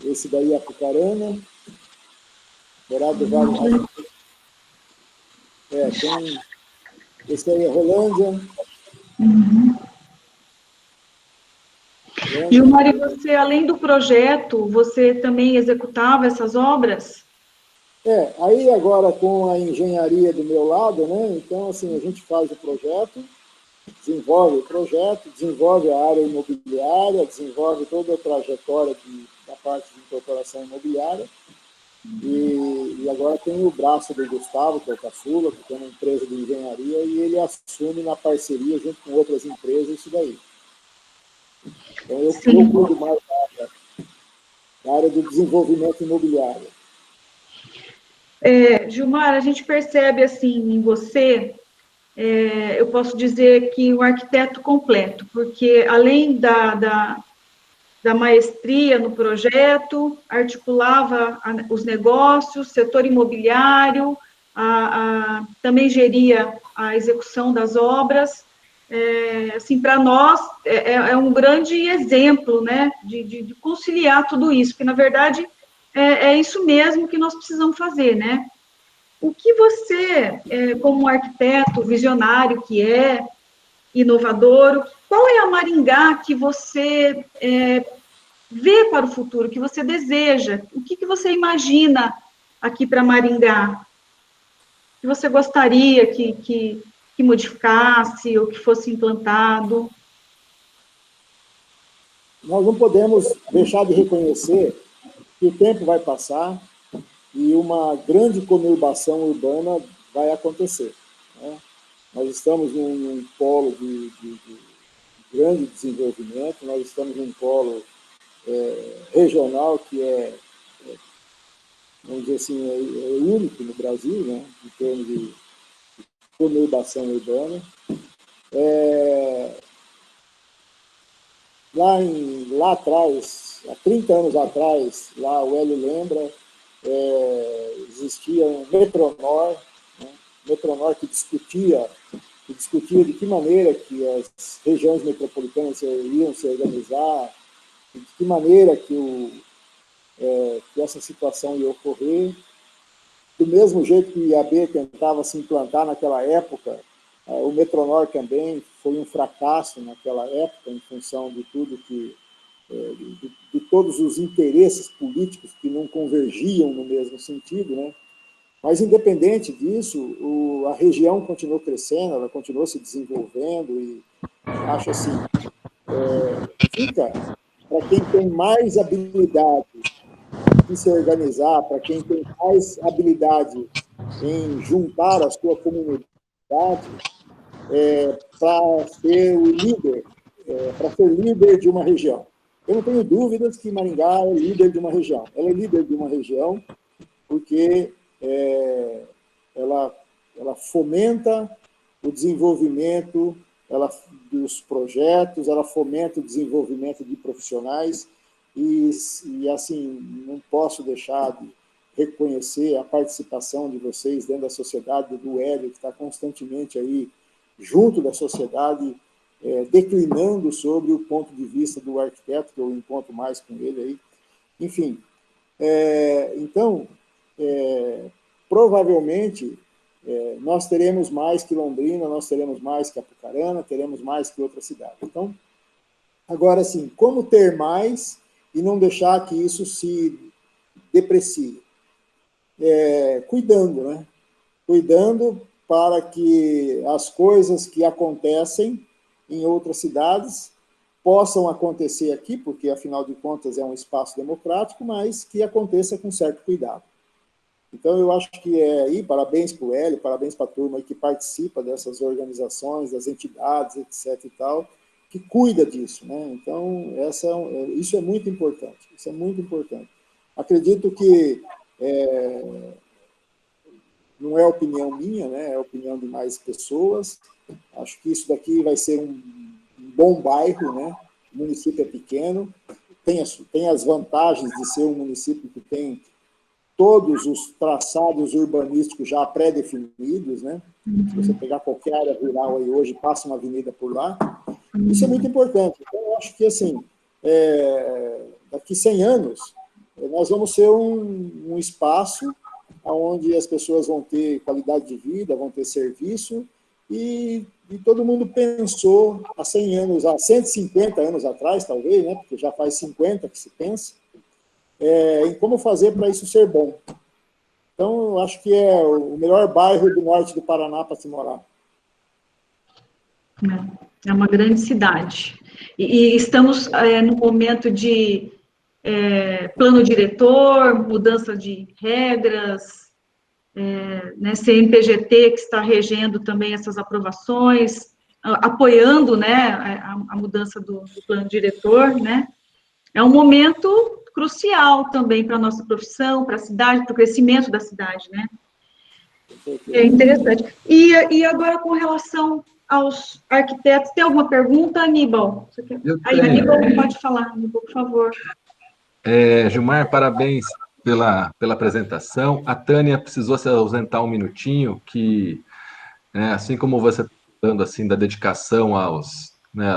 esse daí é Apucarana. Dourado do Vale. Tem, esse aí é Rolândia. Gilmar, e você, além do projeto, você também executava essas obras? Aí agora com a engenharia do meu lado, né? Então, assim, a gente faz o projeto, desenvolve o projeto, desenvolve a área imobiliária, desenvolve toda a trajetória da parte de incorporação imobiliária, e agora tem o braço do Gustavo, que é o caçula, que tem uma empresa de engenharia, e ele assume na parceria, junto com outras empresas, isso daí. Então, eu cuido mais da área do desenvolvimento imobiliário. Gilmar, a gente percebe, assim, em você, eu posso dizer que um arquiteto completo, porque além da maestria no projeto, articulava os negócios, setor imobiliário, também geria a execução das obras. Assim, para nós, é um grande exemplo, né, de conciliar tudo isso, porque, na verdade, é isso mesmo que nós precisamos fazer, né? O que você, como arquiteto visionário que é, inovador, qual é a Maringá que você vê para o futuro, que você deseja? O que você imagina aqui para Maringá? Que você gostaria que modificasse ou que fosse implantado? Nós não podemos deixar de reconhecer que o tempo vai passar e uma grande conurbação urbana vai acontecer, né? Nós estamos num polo de grande desenvolvimento, nós estamos num polo regional que vamos dizer assim, é único no Brasil, né, em termos de conurbação urbana. Lá atrás, há 30 anos atrás, lá o Hélio lembra, existia um Metronor, né, Metronor que discutia de que maneira que as regiões metropolitanas iriam se organizar, de que maneira que essa situação ia ocorrer. Do mesmo jeito que o IAB tentava se implantar naquela época, o Metronor também foi um fracasso naquela época, em função de tudo de todos os interesses políticos que não convergiam no mesmo sentido, né? Mas, independente disso, a região continuou crescendo, ela continuou se desenvolvendo, e acho assim, fica para quem tem mais habilidade em se organizar, para quem tem mais habilidade em juntar a sua comunidade, para ser o líder, para ser líder de uma região. Eu não tenho dúvidas que Maringá é líder de uma região. Ela é líder de uma região porque ela fomenta o desenvolvimento dos projetos, ela fomenta o desenvolvimento de profissionais e assim, não posso deixar de reconhecer a participação de vocês dentro da sociedade, do Hélio, que está constantemente aí junto da sociedade, declinando sobre o ponto de vista do arquiteto, que eu encontro mais com ele aí. Enfim, então, provavelmente, nós teremos mais que Londrina, nós teremos mais que Apucarana, teremos mais que outra cidade. Então, agora, assim, como ter mais e não deixar que isso se deprecie? Cuidando, né? Cuidando para que as coisas que acontecem em outras cidades possam acontecer aqui, porque, afinal de contas, é um espaço democrático, mas que aconteça com certo cuidado. Então, eu acho que aí, parabéns para o Hélio, parabéns para a turma aí que participa dessas organizações, das entidades, etc. e tal, que cuida disso, né? Então, isso é muito importante, isso é muito importante. Acredito que não é opinião minha, né? É opinião de mais pessoas. Acho que isso daqui vai ser um bom bairro, né? O município é pequeno, tem as vantagens de ser um município que tem todos os traçados urbanísticos já pré-definidos, né? Se você pegar qualquer área rural aí hoje, passa uma avenida por lá. Isso é muito importante. Então, eu acho que, assim, daqui 100 anos, nós vamos ser um espaço onde as pessoas vão ter qualidade de vida, vão ter serviço, e todo mundo pensou há 100 anos, há 150 anos atrás, talvez, né? Porque já faz 50 que se pensa, em como fazer para isso ser bom. Então, eu acho que é o melhor bairro do norte do Paraná para se morar. É uma grande cidade. E estamos no momento de plano diretor, mudança de regras, né, CNPGT, que está regendo também essas aprovações, apoiando, né, a mudança do plano diretor, né? É um momento crucial também para a nossa profissão, para a cidade, para o crescimento da cidade, né? É interessante. E agora, com relação aos arquitetos, tem alguma pergunta, Aníbal? Aí, Aníbal, pode falar, Aníbal, por favor. Gilmar, parabéns pela apresentação. A Tânia precisou se ausentar um minutinho, que, né, assim como você está falando assim, da dedicação à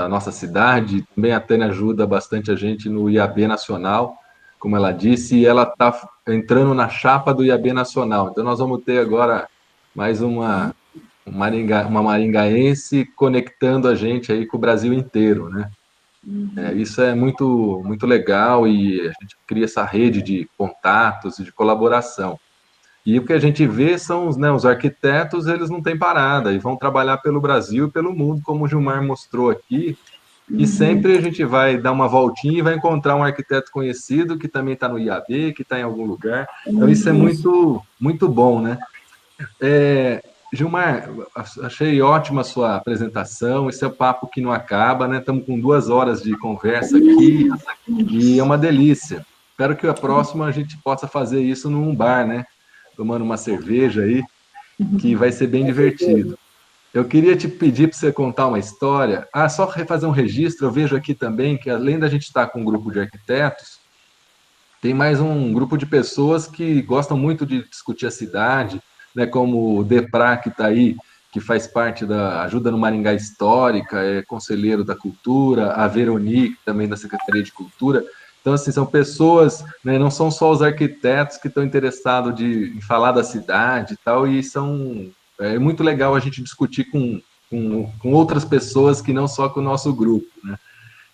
nossa cidade, também a Tânia ajuda bastante a gente no IAB Nacional, como ela disse, e ela está entrando na chapa do IAB Nacional. Então, nós vamos ter agora mais uma maringaense conectando a gente aí com o Brasil inteiro, né? Isso é muito, muito legal, e a gente cria essa rede de contatos e de colaboração. E o que a gente vê são os arquitetos, eles não têm parada, e vão trabalhar pelo Brasil e pelo mundo, como o Gilmar mostrou aqui, e sempre a gente vai dar uma voltinha e vai encontrar um arquiteto conhecido que também está no IAB, que está em algum lugar. Então, isso é muito, muito bom, né? Gilmar, achei ótima a sua apresentação, esse é o papo que não acaba, né? Estamos com 2 horas de conversa aqui, e é uma delícia. Espero que a próxima a gente possa fazer isso num bar, né? Tomando uma cerveja aí, que vai ser bem divertido. Eu queria te pedir para você contar uma história. Só refazer um registro, eu vejo aqui também que, além da gente estar com um grupo de arquitetos, tem mais um grupo de pessoas que gostam muito de discutir a cidade, né, como o Depra, que está aí, que faz parte da ajuda no Maringá Histórica, é conselheiro da cultura, a Veronique, também da Secretaria de Cultura. Então, assim, são pessoas, né, não são só os arquitetos que estão interessados em falar da cidade e tal, e é muito legal a gente discutir com outras pessoas que não só com o nosso grupo, né?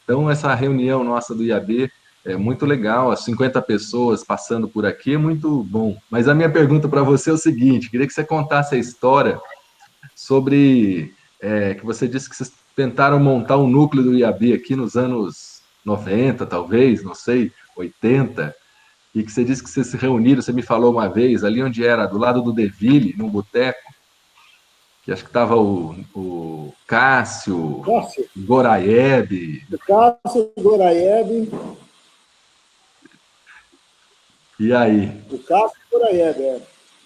Então, essa reunião nossa do IAB é muito legal, as 50 pessoas passando por aqui é muito bom. Mas a minha pergunta para você é o seguinte, queria que você contasse a história sobre, que você disse que vocês tentaram montar um núcleo do IAB aqui nos anos 90, talvez, não sei, 80, e que você disse que vocês se reuniram, você me falou uma vez, ali onde era, do lado do Deville, num boteco, que acho que estava o Cássio Goraieb. O Cássio Goraieb. E aí? O Cássio Goraieb,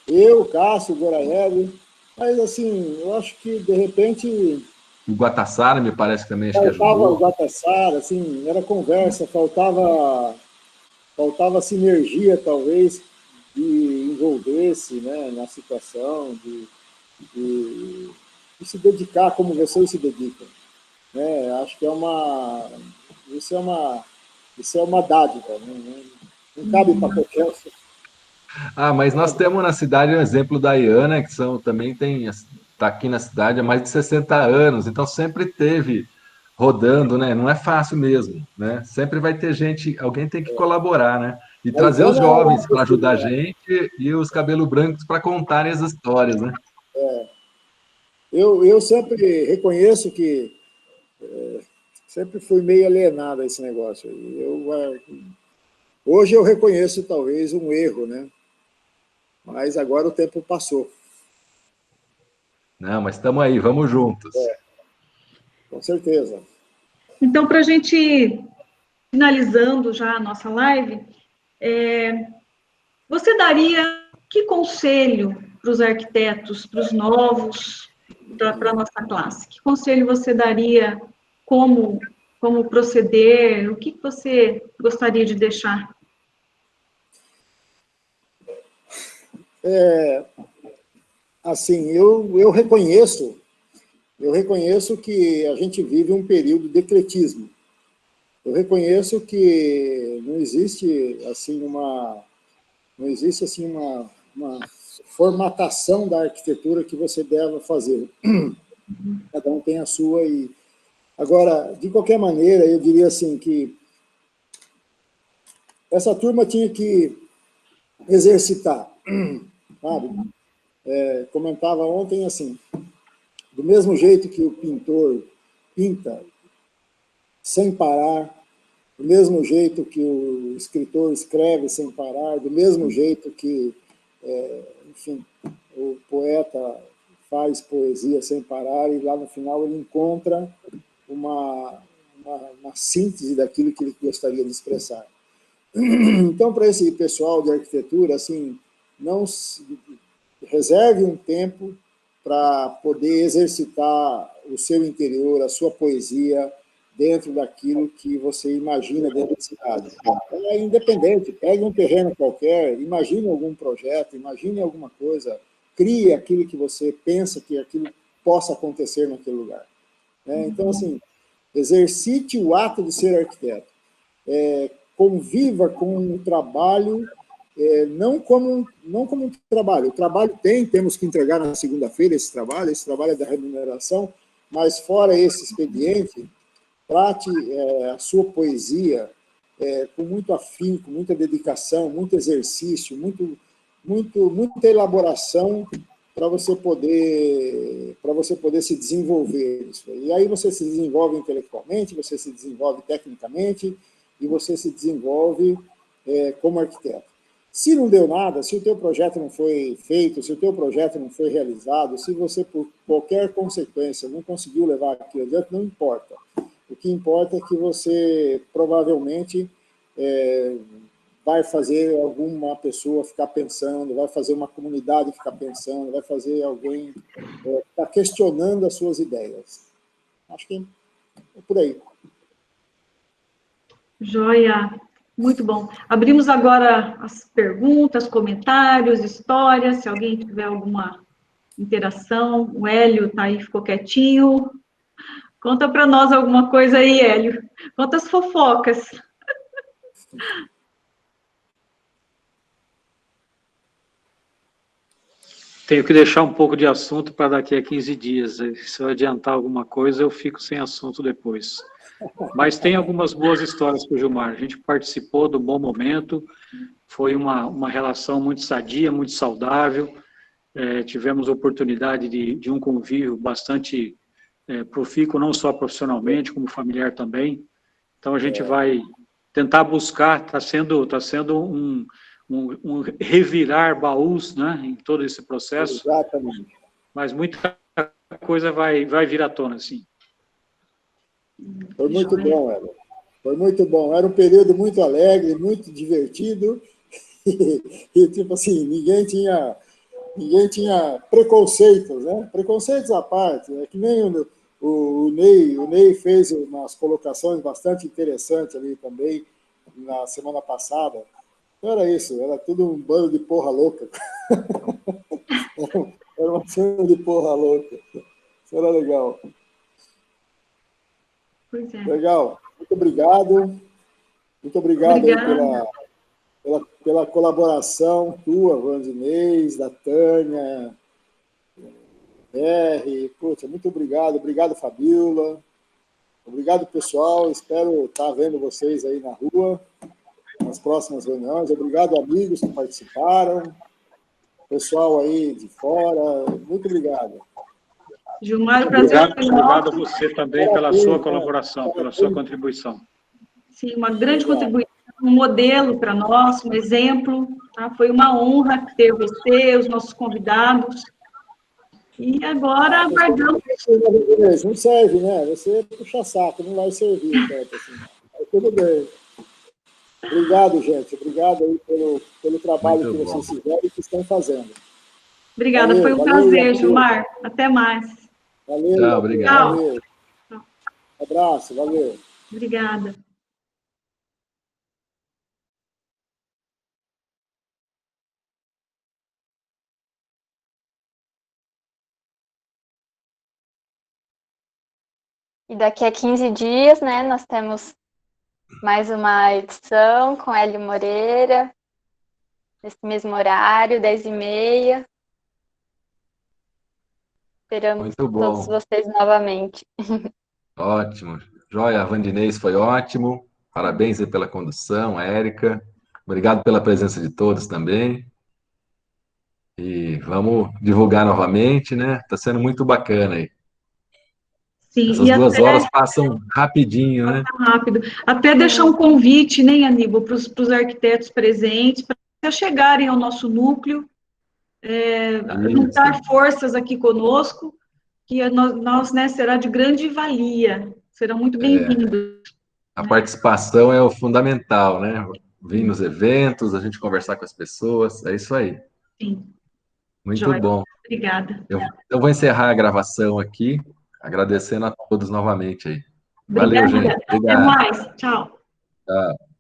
Eu, Cássio Goraieb. Mas, assim, eu acho que, de repente... O Guatassara, me parece que também acho que ajudou. Faltava o Guatassara, assim, era conversa, faltava sinergia, talvez, de envolver-se, né, na situação, de se dedicar como vocês se dedicam. Né? Acho que isso é uma dádiva, né? Não cabe para qualquer um. Mas nós temos na cidade um exemplo da Iana, que também está aqui na cidade há mais de 60 anos, então sempre teve rodando, né? Não é fácil mesmo, né? Sempre vai ter gente, alguém tem que colaborar, né? E trazer os jovens para ajudar a gente e os cabelos brancos para contarem as histórias, né? Eu sempre reconheço que sempre fui meio alienado a esse negócio. Hoje eu reconheço talvez um erro, né? Mas agora o tempo passou. Não, mas estamos aí, vamos juntos. Com certeza. Então, para a gente ir finalizando já a nossa live, você daria que conselho para os arquitetos, para os novos, para a nossa classe? Que conselho você daria, como proceder? O que você gostaria de deixar? Assim, eu reconheço que a gente vive um período de ecletismo. Eu reconheço que não existe assim uma formatação da arquitetura que você deva fazer. Cada um tem a sua. Agora, de qualquer maneira, eu diria assim que essa turma tinha que exercitar, sabe? Comentava ontem assim, do mesmo jeito que o pintor pinta sem parar, do mesmo jeito que o escritor escreve sem parar, do mesmo jeito que, enfim, o poeta faz poesia sem parar, e lá no final ele encontra uma síntese daquilo que ele gostaria de expressar. Então, para esse pessoal de arquitetura, assim, não reserve um tempo para poder exercitar o seu interior, a sua poesia, dentro daquilo que você imagina dentro da cidade. É independente, pegue um terreno qualquer, imagine algum projeto, imagine alguma coisa, crie aquilo que você pensa que aquilo possa acontecer naquele lugar. Então, assim, exercite o ato de ser arquiteto. Conviva com o trabalho, não como um trabalho. O trabalho temos que entregar na segunda-feira esse trabalho é da remuneração, mas fora esse expediente, trate a sua poesia com muito afinco, muita dedicação, muito exercício, muita elaboração para você poder se desenvolver. E aí você se desenvolve intelectualmente, você se desenvolve tecnicamente e você se desenvolve como arquiteto. Se não deu nada, se o teu projeto não foi feito, se o teu projeto não foi realizado, se você, por qualquer consequência, não conseguiu levar aquilo adiante, não importa. O que importa é que você, provavelmente, vai fazer alguma pessoa ficar pensando, vai fazer uma comunidade ficar pensando, vai fazer alguém ficar questionando as suas ideias. Acho que é por aí. Joia, muito bom. Abrimos agora as perguntas, comentários, histórias, se alguém tiver alguma interação. O Hélio está aí, ficou quietinho. Conta para nós alguma coisa aí, Hélio. Conta as fofocas. Tenho que deixar um pouco de assunto para daqui a 15 dias. Se eu adiantar alguma coisa, eu fico sem assunto depois. Mas tem algumas boas histórias com o Gilmar. A gente participou do Bom Momento, foi uma relação muito sadia, muito saudável. Tivemos oportunidade de um convívio bastante profícuo, não só profissionalmente, como familiar também. Então, a gente vai tentar buscar, está sendo um revirar baús, né, em todo esse processo. Exatamente. Mas muita coisa vai vir à tona, sim. Foi muito bom, Hélio. Foi muito bom. Era um período muito alegre, muito divertido. E tipo assim, ninguém tinha preconceitos, né? Preconceitos à parte. É que nem o Ney fez umas colocações bastante interessantes ali também, na semana passada. Não era isso, era tudo um bando de porra louca. Era uma cena de porra louca. Isso era legal. Pois é. Legal. Muito obrigado. Muito obrigado aí pela colaboração tua, Vandinês, da Tânia, Putz, muito obrigado. Obrigado, Fabiola. Obrigado, pessoal. Espero estar vendo vocês aí na rua, nas próximas reuniões. Obrigado, amigos que participaram. Pessoal aí de fora, muito obrigado. Gilmar, Obrigado a você também pela sua colaboração, pela sua contribuição. Sim, uma grande contribuição, um modelo para nós, um exemplo. Tá? Foi uma honra ter você, os nossos convidados. E agora aguardamos. Não serve, né? Você puxa saco, não vai servir tanto assim. Mas tudo bem. Obrigado, gente. Obrigado aí pelo trabalho que vocês fizeram e que estão fazendo. Obrigada, foi um prazer, Gilmar. Até mais. Valeu. Tchau, obrigado. Valeu. Abraço, valeu. Obrigada. E daqui a 15 dias, né, nós temos mais uma edição com Hélio Moreira, nesse mesmo horário, 10h30. Esperamos todos vocês novamente. Ótimo. Joia, Vandinês, foi ótimo. Parabéns aí pela condução, Érica. Obrigado pela presença de todos também. E vamos divulgar novamente, né? Está sendo muito bacana aí. Sim, essas 2 horas passam rapidinho, né? Rápido. Até deixar um convite, né, Aníbal, para os arquitetos presentes, para chegarem ao nosso núcleo, juntar forças aqui conosco, que nós, né, será de grande valia, serão muito bem-vindos. A participação é o fundamental, né? Vir nos eventos, a gente conversar com as pessoas, é isso aí. Sim. Muito Joia. bom. Obrigada. Eu vou encerrar a gravação aqui, agradecendo a todos novamente aí. Valeu, Obrigada. gente. Obrigado. Até mais. Tchau. Tchau.